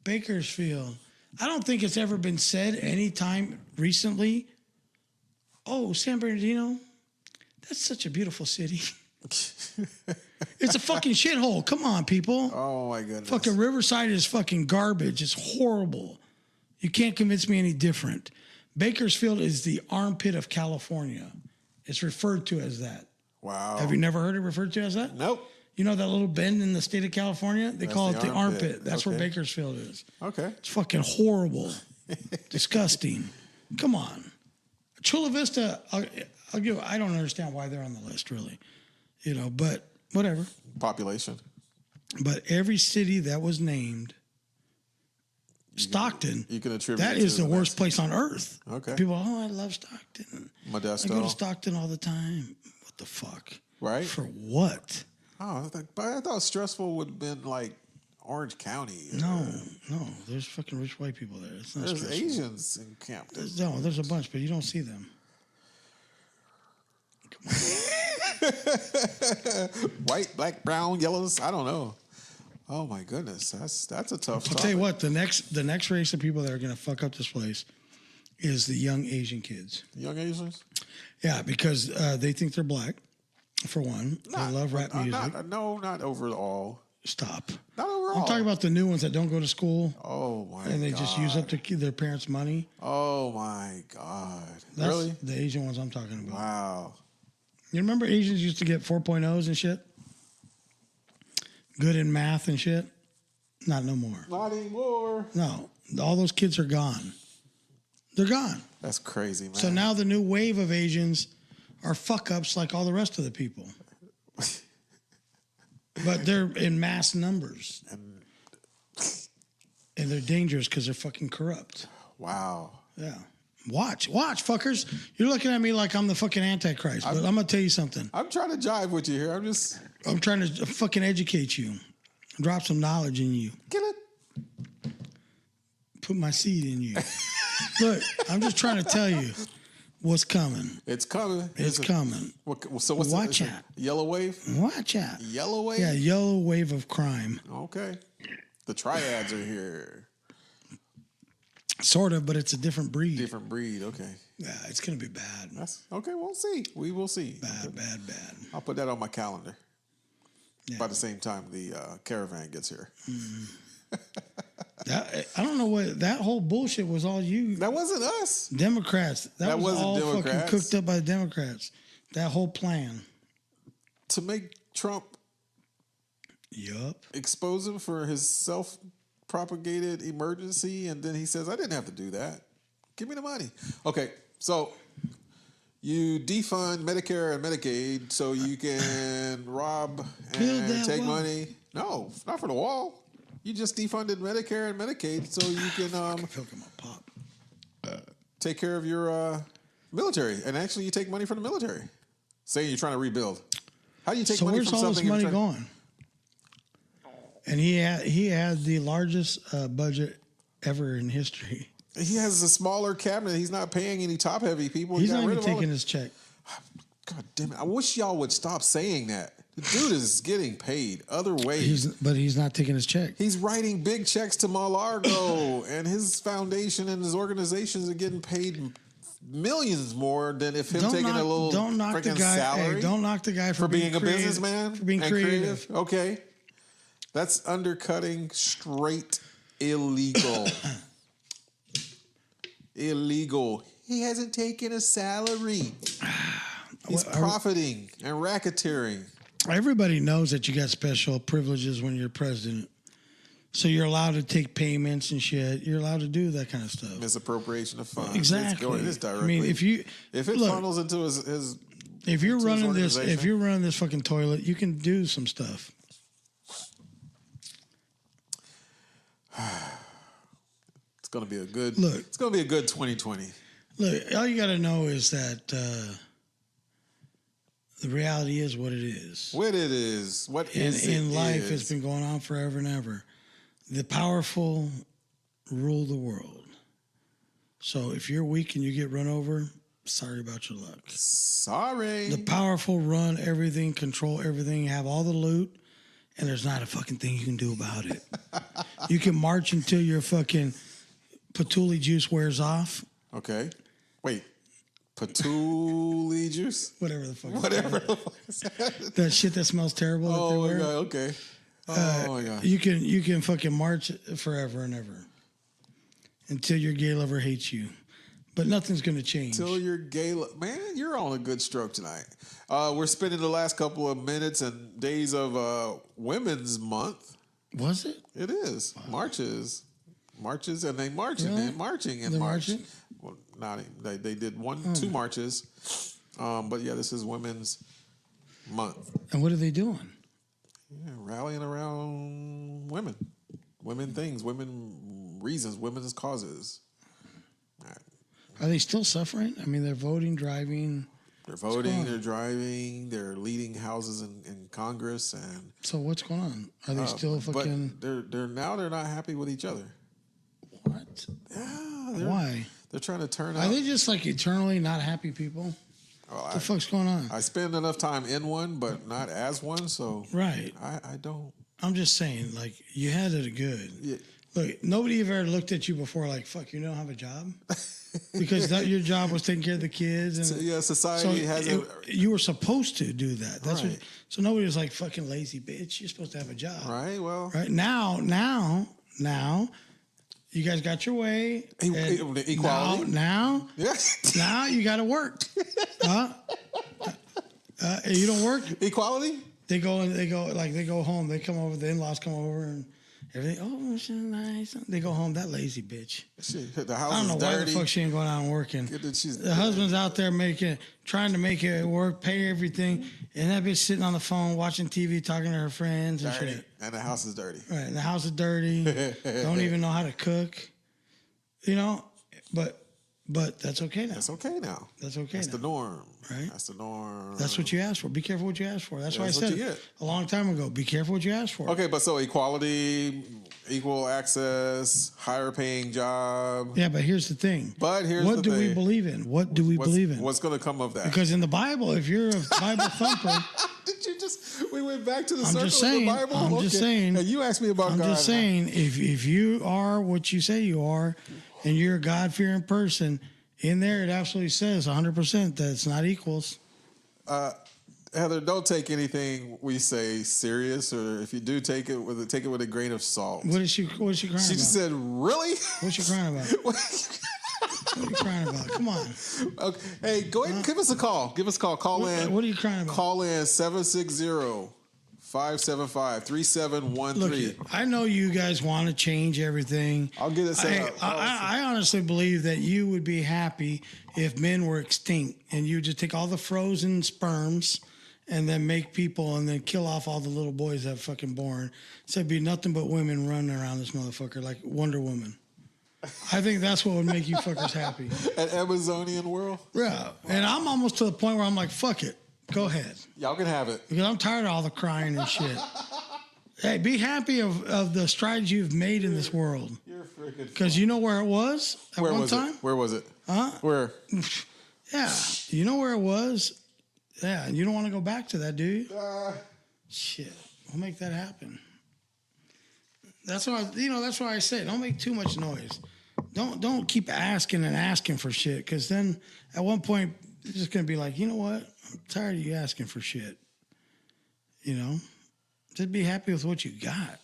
Speaker 4: Bakersfield. I don't think it's ever been said any time recently, San Bernardino, that's such a beautiful city. It's a fucking shithole. Come on, people.
Speaker 5: Oh my goodness.
Speaker 4: Fucking Riverside is fucking garbage. It's horrible. You can't convince me any different. Bakersfield is the armpit of California. It's referred to as that.
Speaker 5: Wow.
Speaker 4: Have you never heard it referred to as that?
Speaker 5: Nope.
Speaker 4: You know that little bend in the state of California? They call it the armpit. That's where
Speaker 5: Okay.
Speaker 4: Bakersfield is.
Speaker 5: Okay.
Speaker 4: It's fucking horrible. Disgusting. Come on. Chula Vista, I'll give. I don't understand why they're on the list, really. But whatever.
Speaker 5: Population.
Speaker 4: But every city that was named, Stockton,
Speaker 5: You can attribute
Speaker 4: that
Speaker 5: it
Speaker 4: is
Speaker 5: to
Speaker 4: the worst place on earth.
Speaker 5: Okay.
Speaker 4: People, I love Stockton.
Speaker 5: Modesto.
Speaker 4: I go to Stockton all the time. What the fuck?
Speaker 5: Right?
Speaker 4: For what?
Speaker 5: Oh, I thought stressful would have been like Orange County.
Speaker 4: No. There's fucking rich white people there. It's not
Speaker 5: There's
Speaker 4: stressful.
Speaker 5: Asians in Campton.
Speaker 4: There's a bunch, but you don't see them.
Speaker 5: White, black, brown, yellows. I don't know. Oh my goodness, that's a tough.
Speaker 4: I'll tell you what. The next race of people that are going to fuck up this place is the young Asian kids.
Speaker 5: Young Asians.
Speaker 4: Yeah, because they think they're black. For one, they love rap music.
Speaker 5: Not overall.
Speaker 4: Stop.
Speaker 5: Not overall.
Speaker 4: I'm talking about the new ones that don't go to school.
Speaker 5: Oh my god.
Speaker 4: And they just use up their parents' money.
Speaker 5: Oh my god.
Speaker 4: That's
Speaker 5: really?
Speaker 4: The Asian ones I'm talking about.
Speaker 5: Wow.
Speaker 4: You remember Asians used to get 4.0s and shit? Good in math and shit? Not no more.
Speaker 5: Not anymore.
Speaker 4: No. All those kids are gone. They're gone.
Speaker 5: That's crazy, man.
Speaker 4: So now the new wave of Asians are fuck-ups like all the rest of the people. But they're in mass numbers. And they're dangerous because they're fucking corrupt.
Speaker 5: Wow.
Speaker 4: Yeah. Watch, fuckers. You're looking at me like I'm the fucking Antichrist, but I'm going to tell you something.
Speaker 5: I'm trying to jive with you here.
Speaker 4: I'm trying to fucking educate you. Drop some knowledge in you.
Speaker 5: Get it?
Speaker 4: Put my seed in you. Look, I'm just trying to tell you what's coming.
Speaker 5: It's coming.
Speaker 4: It's coming. Watch out.
Speaker 5: Yellow wave?
Speaker 4: Watch out.
Speaker 5: Yellow wave?
Speaker 4: Yeah, yellow wave of crime.
Speaker 5: Okay. The triads are here.
Speaker 4: Sort of, but it's a different breed.
Speaker 5: Different breed, okay.
Speaker 4: Yeah, it's going to be bad.
Speaker 5: Okay, we'll see. We will see.
Speaker 4: Bad.
Speaker 5: I'll put that on my calendar.
Speaker 4: Yeah.
Speaker 5: By the same time the caravan gets here.
Speaker 4: I don't know what that whole bullshit was. All you
Speaker 5: That wasn't us.
Speaker 4: Democrats. That was
Speaker 5: wasn't
Speaker 4: all
Speaker 5: Democrats.
Speaker 4: fucking cooked up by the Democrats. That whole plan.
Speaker 5: To make Trump expose him for his self-propagated emergency, and then he says, I didn't have to do that. Give me the money. Okay, so you defund Medicare and Medicaid so you can rob and take money. No, not for the wall. You just defunded Medicare and Medicaid so you can take care of your military. And actually, you take money from the military, saying you're trying to rebuild. How do you take money from something?
Speaker 4: So where's all this money going? And he had the largest budget ever in history.
Speaker 5: He has a smaller cabinet. He's not paying any top-heavy people.
Speaker 4: He's not even taking his check.
Speaker 5: God damn it. I wish y'all would stop saying that. The dude is getting paid other ways.
Speaker 4: But he's not taking his check.
Speaker 5: He's writing big checks to Mar-a-Lago, and his foundation and his organizations are getting paid millions more than if him taking a little freaking salary.
Speaker 4: Hey, don't knock the guy
Speaker 5: for being a businessman.
Speaker 4: For being creative.
Speaker 5: Okay. That's undercutting straight illegal. Illegal. He hasn't taken a salary. He's profiting and racketeering.
Speaker 4: Everybody knows that you got special privileges when you're president. So you're allowed to take payments and shit. You're allowed to do that kind of stuff.
Speaker 5: Misappropriation of funds.
Speaker 4: Exactly.
Speaker 5: It's directly.
Speaker 4: I mean, if it
Speaker 5: funnels into his
Speaker 4: if you're running this fucking toilet, you can do some stuff.
Speaker 5: It's gonna be a good.
Speaker 4: Look,
Speaker 5: it's gonna be a good 2020.
Speaker 4: Look, all you got to know is that the reality is what it is.
Speaker 5: What it is. What is
Speaker 4: in life,
Speaker 5: is.
Speaker 4: it's been going on forever and ever. The powerful rule the world. So if you're weak and you get run over, sorry about your luck.
Speaker 5: Sorry.
Speaker 4: The powerful run everything, control everything, have all the loot, and there's not a fucking thing you can do about it. You can march until your fucking patchouli juice wears off.
Speaker 5: Okay. Wait. Patchouli juice?
Speaker 4: Whatever the fuck.
Speaker 5: Whatever the fuck is that?
Speaker 4: That shit that smells terrible.
Speaker 5: Oh my god. Okay. Oh my god.
Speaker 4: You can fucking march forever and ever until your gay lover hates you, but nothing's gonna change.
Speaker 5: Until your man, you're on a good stroke tonight. We're spending the last couple of minutes and days of Women's Month.
Speaker 4: Was it?
Speaker 5: It is. Wow. Marches, and they marching
Speaker 4: really?
Speaker 5: and marching and marching. Well, not even. They did 2 marches, but yeah, this is Women's Month.
Speaker 4: And what are they doing?
Speaker 5: Yeah, rallying around women things, women reasons, women's causes.
Speaker 4: Are they still suffering? I mean, they're voting, driving.
Speaker 5: They're voting, they're driving, they're leading houses in Congress, and
Speaker 4: so what's going on? Are they still fucking?
Speaker 5: But they're not happy with each other.
Speaker 4: What?
Speaker 5: Yeah.
Speaker 4: Why?
Speaker 5: They're trying to turn.
Speaker 4: Are they just like eternally not happy people?
Speaker 5: Well,
Speaker 4: the fuck's going on?
Speaker 5: I spend enough time in one, but not as one, so
Speaker 4: Right.
Speaker 5: I don't.
Speaker 4: I'm just saying, like, you had it good.
Speaker 5: Yeah.
Speaker 4: Look, nobody ever looked at you before like, fuck, you don't have a job? Because your job was taking care of the kids. And
Speaker 5: Yeah, society hasn't.
Speaker 4: You were supposed to do that. That's
Speaker 5: Right.
Speaker 4: what. So nobody was like, fucking lazy bitch. You're supposed to have a job.
Speaker 5: Right. Well.
Speaker 4: Right now, you guys got your way.
Speaker 5: Equality.
Speaker 4: Now,
Speaker 5: Yes.
Speaker 4: now you got to work. You don't work.
Speaker 5: Equality.
Speaker 4: They go home. They come over. The in-laws come over and everything. Oh, she's nice. They go home. That lazy bitch.
Speaker 5: Shit, the house
Speaker 4: I don't know
Speaker 5: is
Speaker 4: why
Speaker 5: dirty.
Speaker 4: the fuck she ain't going out and working.
Speaker 5: She's
Speaker 4: The husband's out there trying to make it work, pay everything, and that bitch sitting on the phone watching TV, talking to her friends and
Speaker 5: dirty,
Speaker 4: shit.
Speaker 5: and the house is dirty.
Speaker 4: Right, and the house is dirty. Don't even know how to cook. You know, but that's okay now.
Speaker 5: That's okay now.
Speaker 4: That's okay.
Speaker 5: That's
Speaker 4: now.
Speaker 5: the norm.
Speaker 4: Right?
Speaker 5: That's the norm.
Speaker 4: That's what you asked for. Be careful what you ask for. That's why I
Speaker 5: That's what
Speaker 4: said
Speaker 5: you
Speaker 4: it
Speaker 5: get.
Speaker 4: a long time ago. Be careful what you ask for.
Speaker 5: Okay, but so equality, equal access, higher paying job.
Speaker 4: Yeah, but here's the thing.
Speaker 5: But here's
Speaker 4: what
Speaker 5: the
Speaker 4: do we
Speaker 5: thing.
Speaker 4: believe in? What do we believe in?
Speaker 5: What's going to come of that?
Speaker 4: Because in the Bible, if you're a Bible thumper,
Speaker 5: Did you just? We went back to the
Speaker 4: I'm
Speaker 5: circle
Speaker 4: just saying.
Speaker 5: of the Bible.
Speaker 4: I'm just saying.
Speaker 5: And you asked me about
Speaker 4: I'm
Speaker 5: God.
Speaker 4: just saying, if you are what you say you are, and you're a God-fearing person, in there it absolutely says 100% that it's not equals.
Speaker 5: Heather, don't take anything we say serious, or if you do take it with a grain of salt.
Speaker 4: What is she crying
Speaker 5: She
Speaker 4: about?
Speaker 5: just said, "Really?"
Speaker 4: What's she crying about? What are you crying about? Come on.
Speaker 5: Okay. Hey, go ahead and give us a call. Give us a call. Call in.
Speaker 4: What are you crying about?
Speaker 5: Call in 760-575-3713.
Speaker 4: Look, I know you guys want to change everything.
Speaker 5: I'll get it set up.
Speaker 4: I honestly believe that you would be happy if men were extinct and you just take all the frozen sperms and then make people and then kill off all the little boys that are fucking born. So it'd be nothing but women running around this motherfucker like Wonder Woman. I think that's what would make you fuckers happy.
Speaker 5: An Amazonian world.
Speaker 4: Yeah. And I'm almost to the point where I'm like, fuck it. Go ahead.
Speaker 5: Y'all can have it.
Speaker 4: Because I'm tired of all the crying and shit. Hey, be happy of the strides you've made in this world.
Speaker 5: You're freaking.
Speaker 4: Because you know where it was at
Speaker 5: Where
Speaker 4: one
Speaker 5: was
Speaker 4: time?
Speaker 5: it? Where was it?
Speaker 4: Huh?
Speaker 5: Where?
Speaker 4: Yeah. You know where it was? Yeah. You don't want to go back to that, do you? Shit. We'll make that happen. That's why that's why I say don't make too much noise. Don't keep asking for shit, because then at one point it's just gonna be like, you know what? I'm tired of you asking for shit. You know? Just be happy with what you got.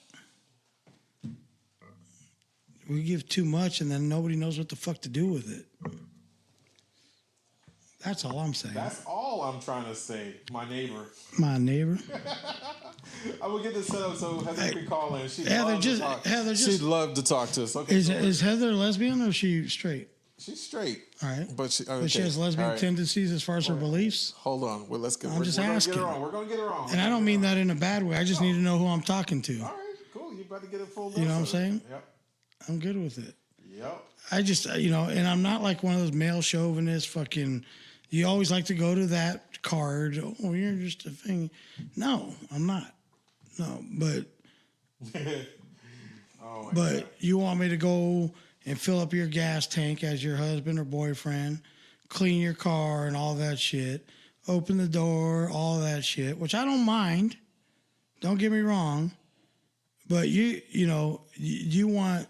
Speaker 4: We give too much and then nobody knows what the fuck to do with it. That's all I'm saying.
Speaker 5: That's all I'm trying to say. My neighbor.
Speaker 4: My neighbor.
Speaker 5: I will get this set up so Heather can call in. She'd
Speaker 4: Heather,
Speaker 5: love to talk to us. Okay.
Speaker 4: Is Heather lesbian or is she straight?
Speaker 5: She's straight.
Speaker 4: All right.
Speaker 5: But she
Speaker 4: has lesbian tendencies as far as her beliefs?
Speaker 5: Hold on. Well, let's get.
Speaker 4: I'm just asking.
Speaker 5: We're gonna get her on.
Speaker 4: And I don't mean that in a bad way. I just need to know who I'm talking to.
Speaker 5: All right. Cool. You about to get a full.
Speaker 4: You know what I'm saying?
Speaker 5: Yep.
Speaker 4: I'm good with it.
Speaker 5: Yep.
Speaker 4: I just, and I'm not like one of those male chauvinists fucking, you always like to go to that card. Oh, you're just a thing. No, I'm not. No, but but you want me to go and fill up your gas tank as your husband or boyfriend, clean your car and all that shit, open the door, all that shit, which I don't mind. Don't get me wrong. But you want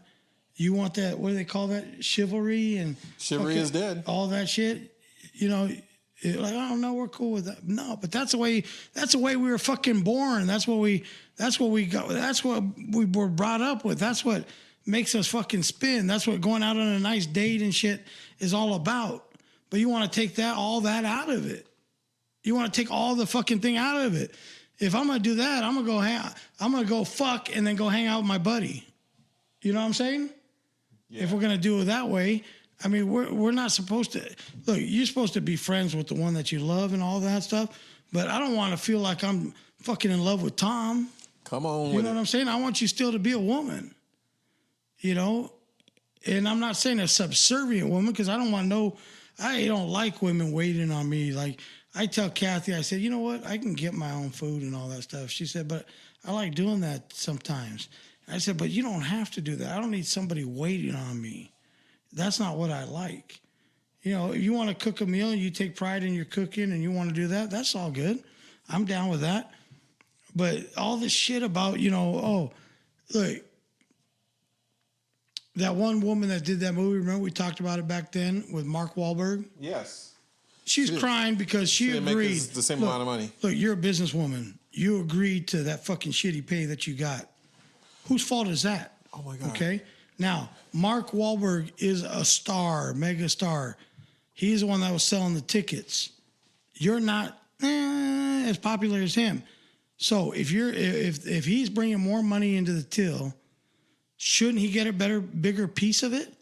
Speaker 4: that, what do they call that? Chivalry and
Speaker 5: chivalry is dead.
Speaker 4: All that shit. Like, I don't know, we're cool with that. No, but that's the way we were fucking born. That's what we got. That's what we were brought up with. That's what makes us fucking spin. That's what going out on a nice date and shit is all about. But you want to take all that out of it. You want to take all the fucking thing out of it. If I'm gonna do that, I'm gonna go fuck and then go hang out with my buddy. You know what I'm saying? Yeah. If we're gonna do it that way, I mean, we're not supposed to. Look, you're supposed to be friends with the one that you love and all that stuff. But I don't want to feel like I'm fucking in love with Tom.
Speaker 5: Come on,
Speaker 4: you know what I'm saying? I want you still to be a woman. You know, and I'm not saying a subservient woman, because I don't like women waiting on me. Like, I tell Kathy, I said, you know what? I can get my own food and all that stuff. She said, but I like doing that sometimes. I said, but you don't have to do that. I don't need somebody waiting on me. That's not what I like. You know, if you want to cook a meal and you take pride in your cooking and you want to do that, that's all good. I'm down with that. But all this shit about, you know, oh, look, that one woman that did that movie, remember we talked about it back then with Mark Wahlberg?
Speaker 5: Yes.
Speaker 4: She's crying because she
Speaker 5: didn't
Speaker 4: agreed.
Speaker 5: make the same amount of money.
Speaker 4: Look, you're a businesswoman. You agreed to that fucking shitty pay that you got. Whose fault is that?
Speaker 5: Oh, my God.
Speaker 4: Okay? Now, Mark Wahlberg is a star, mega star. He's the one that was selling the tickets. You're not as popular as him. So if he's bringing more money into the till, shouldn't he get a bigger piece of it?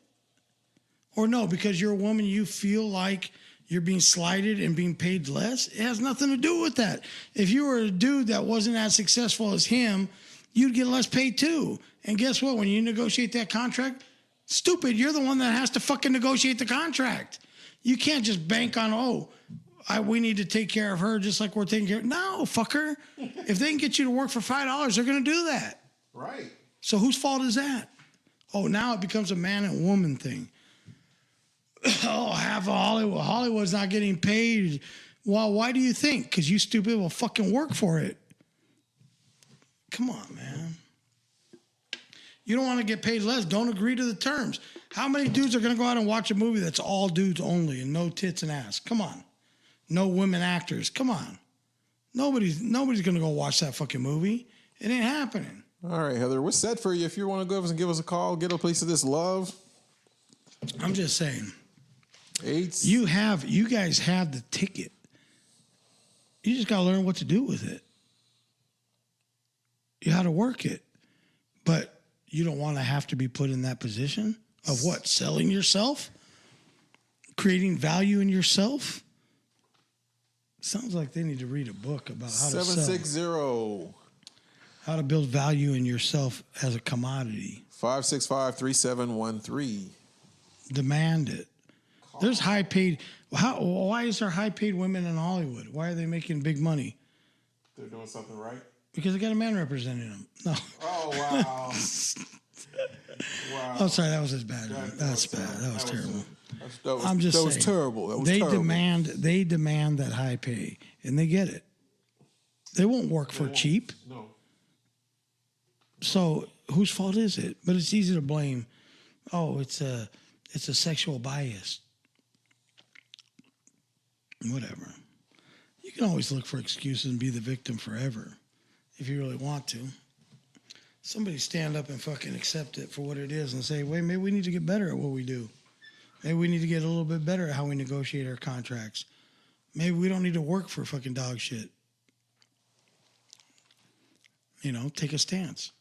Speaker 4: Or no, because you're a woman, you feel like you're being slighted and being paid less? It has nothing to do with that. If you were a dude that wasn't as successful as him, you'd get less paid too. And guess what? When you negotiate that contract, stupid, you're the one that has to fucking negotiate the contract. You can't just bank on, we need to take care of her just like we're taking care of. No, fucker. If they can get you to work for $5, they're going to do that.
Speaker 5: Right.
Speaker 4: So whose fault is that? Oh, now it becomes a man and woman thing. Half of Hollywood's not getting paid. Well, why do you think? Because you stupid will fucking work for it. Come on, man. You don't want to get paid less. Don't agree to the terms. How many dudes are going to go out and watch a movie that's all dudes only and no tits and ass? Come on. No women actors. Come on. Nobody's going to go watch that fucking movie. It ain't happening.
Speaker 5: All right, Heather, what's set for you? If you want to go and give us a call, get a piece of this love.
Speaker 4: I'm just saying.
Speaker 5: AIDS.
Speaker 4: You guys have the ticket. You just got to learn what to do with it. You how to work it. But you don't want to have to be put in that position of what? Selling yourself? Creating value in yourself? Sounds like they need to read a book about how to sell.
Speaker 5: 760.
Speaker 4: How to build value in yourself as a commodity.
Speaker 5: 565-3713.
Speaker 4: Demand it. There's high paid. Why is there high paid women in Hollywood? Why are they making big money?
Speaker 5: They're doing something right.
Speaker 4: Because they got a man representing them. No.
Speaker 5: Oh, wow. Wow.
Speaker 4: Oh, sorry, that was as bad. That's bad. That was terrible. I'm just saying.
Speaker 5: That was terrible. That was
Speaker 4: they
Speaker 5: terrible.
Speaker 4: They demand that high pay, and they get it. They won't work for cheap.
Speaker 5: No.
Speaker 4: So whose fault is it? But it's easy to blame. Oh, it's a sexual bias. Whatever. You can always look for excuses and be the victim forever if you really want to. Somebody stand up and fucking accept it for what it is and say, wait, maybe we need to get better at what we do. Maybe we need to get a little bit better at how we negotiate our contracts. Maybe we don't need to work for fucking dog shit. You know, take a stance.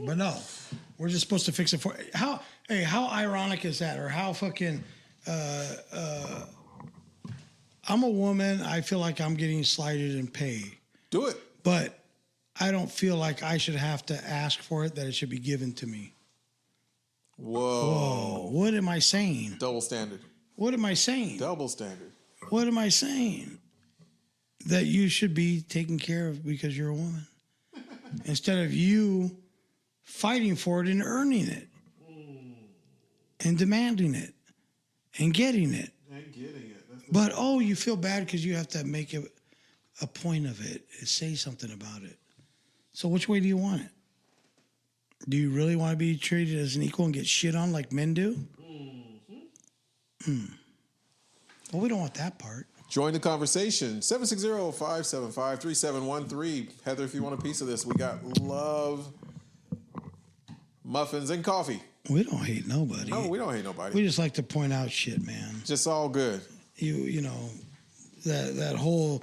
Speaker 4: But no, we're just supposed to fix it for how ironic is that? Or how fucking I'm a woman, I feel like I'm getting slighted in pay.
Speaker 5: Do it.
Speaker 4: But I don't feel like I should have to ask for it, that it should be given to me.
Speaker 5: Whoa.
Speaker 4: What am I saying?
Speaker 5: Double standard.
Speaker 4: What am I saying?
Speaker 5: Double standard.
Speaker 4: What am I saying? That you should be taken care of because you're a woman. Instead of you fighting for it and earning it. And demanding it. And getting it. But, you feel bad because you have to make a point of it. Say something about it. So which way do you want it? Do you really want to be treated as an equal and get shit on like men do? Mm-hmm. Well, we don't want that part.
Speaker 5: Join the conversation. 760-575-3713. Heather, if you want a piece of this, we got love, muffins, and coffee.
Speaker 4: We don't hate nobody.
Speaker 5: No, we don't hate nobody.
Speaker 4: We just like to point out shit, man.
Speaker 5: Just all good.
Speaker 4: You know, that whole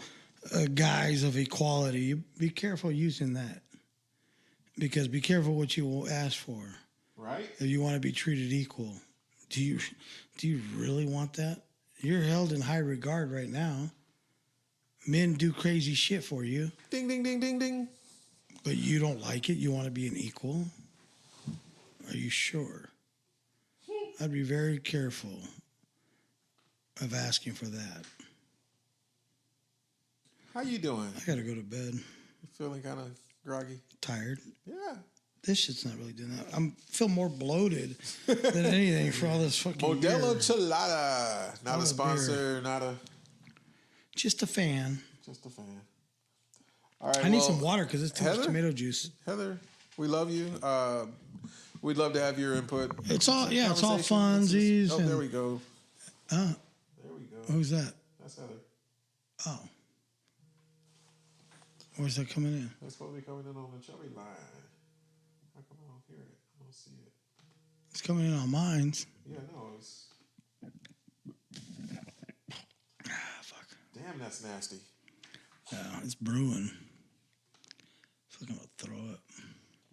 Speaker 4: guise of equality, you be careful using that. Because be careful what you will ask for.
Speaker 5: Right.
Speaker 4: If you want to be treated equal. Do you really want that? You're held in high regard right now. Men do crazy shit for you.
Speaker 5: Ding, ding, ding, ding, ding.
Speaker 4: But you don't like it? You want to be an equal? Are you sure? I'd be very careful of asking for that.
Speaker 5: How you doing?
Speaker 4: I got to go to bed.
Speaker 5: You feeling kind of groggy?
Speaker 4: Tired.
Speaker 5: Yeah.
Speaker 4: This shit's not really doing that. I feel more bloated than anything for all this fucking
Speaker 5: Modelo
Speaker 4: beer.
Speaker 5: Chelada. Not a sponsor, not a...
Speaker 4: Just a fan.
Speaker 5: Just a fan. All right,
Speaker 4: I need some water because it's too much tomato juice.
Speaker 5: Heather, we love you. We'd love to have your input.
Speaker 4: It's all funsies.
Speaker 5: Oh, there we go. There we go.
Speaker 4: Who's that?
Speaker 5: That's Heather.
Speaker 4: Oh. Where's that coming in?
Speaker 5: That's supposed to be coming in on the Chubby line. How come I don't hear it? I don't see it.
Speaker 4: It's coming in on mine.
Speaker 5: Yeah, no, it's...
Speaker 4: Fuck.
Speaker 5: Damn, that's nasty.
Speaker 4: Yeah, it's brewing. I feel like I'm going to throw up.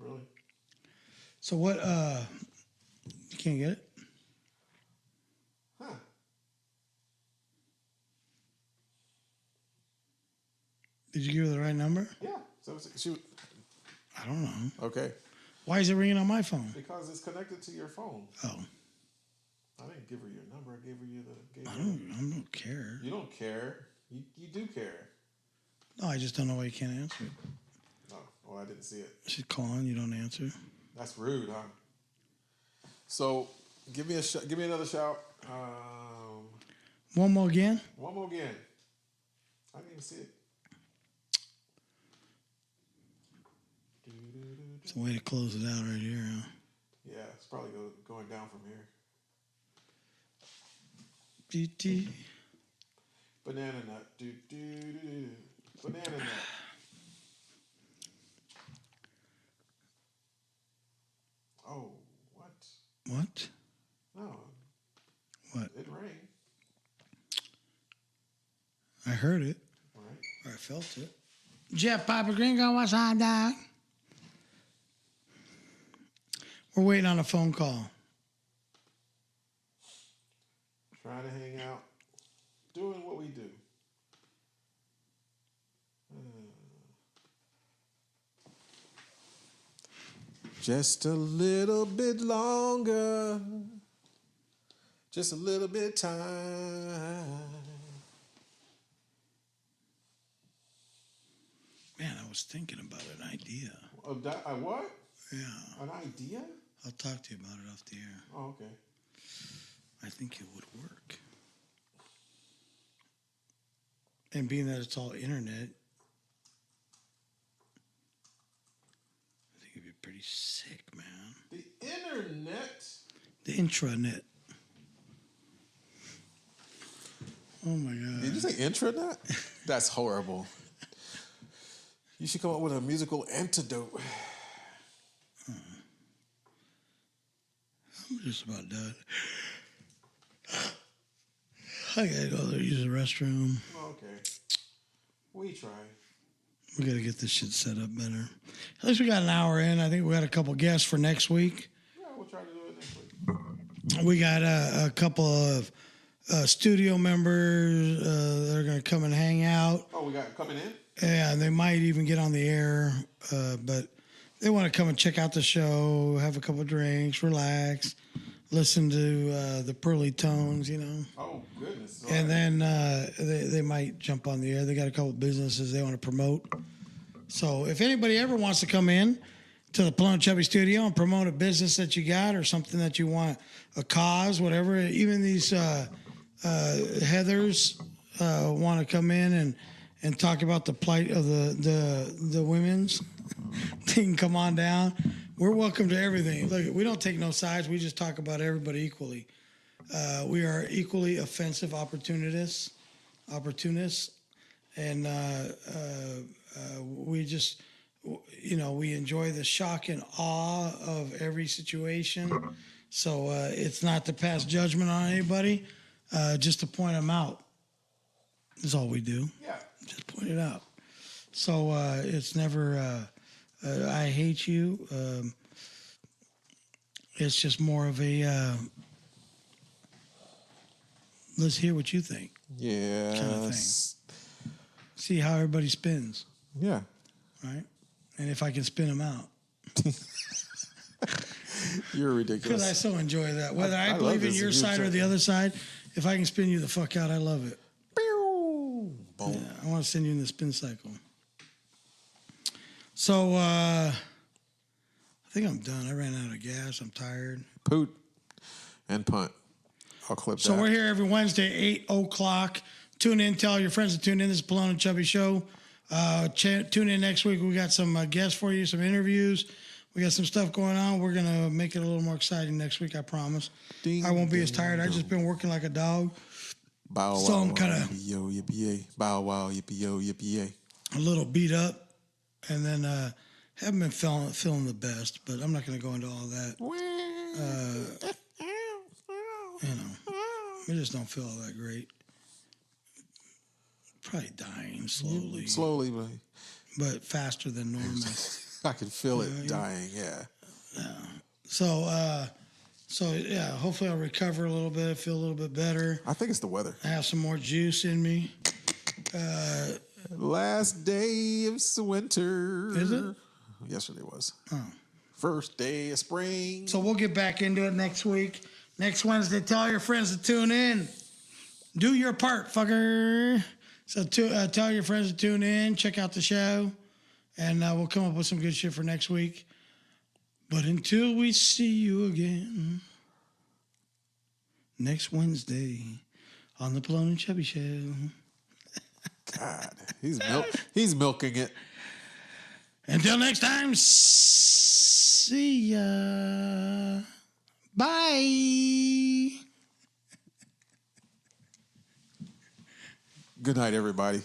Speaker 5: Really?
Speaker 4: So what, you can't get it?
Speaker 5: Huh.
Speaker 4: Did you give her the right number?
Speaker 5: Yeah. So she...
Speaker 4: I don't know.
Speaker 5: Okay.
Speaker 4: Why is it ringing on my phone?
Speaker 5: Because it's connected to your phone.
Speaker 4: Oh.
Speaker 5: I didn't give her your number. I gave her
Speaker 4: I don't care.
Speaker 5: You don't care. You do care.
Speaker 4: No, I just don't know why you can't answer it.
Speaker 5: Oh, well, I didn't see it.
Speaker 4: She's calling, you don't answer.
Speaker 5: That's rude, huh? So, give me another shout.
Speaker 4: One more again?
Speaker 5: One more again. I didn't even see it.
Speaker 4: It's a way to close it out right here, huh?
Speaker 5: Yeah, it's probably going down from here.
Speaker 4: DT.
Speaker 5: Banana nut. Banana nut. Oh, what?
Speaker 4: What?
Speaker 5: No.
Speaker 4: What?
Speaker 5: It rained.
Speaker 4: I heard it.
Speaker 5: Right.
Speaker 4: Or I felt it. Jeff Papa Gringo, what's up, dog? We're waiting on a phone call.
Speaker 5: Trying to hang out. Doing what we do. Just a little bit longer. Just a little bit time.
Speaker 4: Man, I was thinking about an idea.
Speaker 5: What?
Speaker 4: Yeah.
Speaker 5: An idea?
Speaker 4: I'll talk to you about it off the air.
Speaker 5: Oh, okay.
Speaker 4: I think it would work. And being that it's all internet, I think it'd be pretty sick, man.
Speaker 5: The internet?
Speaker 4: The intranet. Oh my God.
Speaker 5: Did you say intranet? That's horrible. You should come up with a musical antidote.
Speaker 4: I'm just about done. I gotta go there, use the restroom.
Speaker 5: Okay. We try.
Speaker 4: We gotta get this shit set up better. At least we got an hour in. I think we got a couple guests for next week.
Speaker 5: Yeah, we'll try to do it next week.
Speaker 4: We got a couple of studio members that are gonna come and hang out.
Speaker 5: Oh, we got coming in?
Speaker 4: Yeah, they might even get on the air, but they want to come and check out the show, have a couple of drinks, relax, listen to the pearly tones, you know.
Speaker 5: Oh, goodness.
Speaker 4: And then they might jump on the air. They got a couple of businesses they want to promote. So if anybody ever wants to come in to the Pelon and Chubby studio and promote a business that you got or something that you want, a cause, whatever, even these Heathers want to come in and talk about the plight of the women's, they can come on down. We're welcome to everything. Look, we don't take no sides. We just talk about everybody equally. We are equally offensive opportunists, and we just, we enjoy the shock and awe of every situation. So it's not to pass judgment on anybody, just to point them out. That's all we do.
Speaker 5: Yeah.
Speaker 4: Just point it out. So it's never, I hate you. It's just more of a, let's hear what you think.
Speaker 5: Yeah.
Speaker 4: Kind of thing. See how everybody spins.
Speaker 5: Yeah.
Speaker 4: Right? And if I can spin them out.
Speaker 5: You're ridiculous.
Speaker 4: Because I so enjoy that. Whether I
Speaker 5: love
Speaker 4: believe in
Speaker 5: this.
Speaker 4: your side or the other side, if I can spin you the fuck out, I love it.
Speaker 5: Boom.
Speaker 4: Yeah, I want to send you in the spin cycle. So, I think I'm done. I ran out of gas. I'm tired.
Speaker 5: Poot and punt. I'll clip that.
Speaker 4: So we're here every Wednesday, 8 o'clock. Tune in. Tell your friends to tune in. This is Pelon and Chubby Show. Tune in next week. We got some guests for you, some interviews. We got some stuff going on. We're going to make it a little more exciting next week, I promise. I won't be as tired. I've just been working like a dog.
Speaker 5: Bow
Speaker 4: So
Speaker 5: wow,
Speaker 4: I'm kind of
Speaker 5: yo, yippee yay. Bow wow, yippee yo, yippee yay.
Speaker 4: a little beat up. And then haven't been feeling the best, but I'm not going to go into all that. I just don't feel all that great. Probably dying slowly.
Speaker 5: Slowly,
Speaker 4: but faster than normal.
Speaker 5: I can feel it dying, yeah.
Speaker 4: So yeah, hopefully I'll recover a little bit, feel a little bit better.
Speaker 5: I think it's the weather.
Speaker 4: I have some more juice in me.
Speaker 5: Last day of winter.
Speaker 4: Is it?
Speaker 5: Yesterday was.
Speaker 4: Oh.
Speaker 5: First day of spring.
Speaker 4: So we'll get back into it next week. Next Wednesday, tell your friends to tune in. Do your part, fucker. So tell your friends to tune in, check out the show, and we'll come up with some good shit for next week. But until we see you again next Wednesday on the Pelon and Chubby Show.
Speaker 5: God, he's milking it.
Speaker 4: Until next time, see ya. Bye.
Speaker 5: Good night, everybody.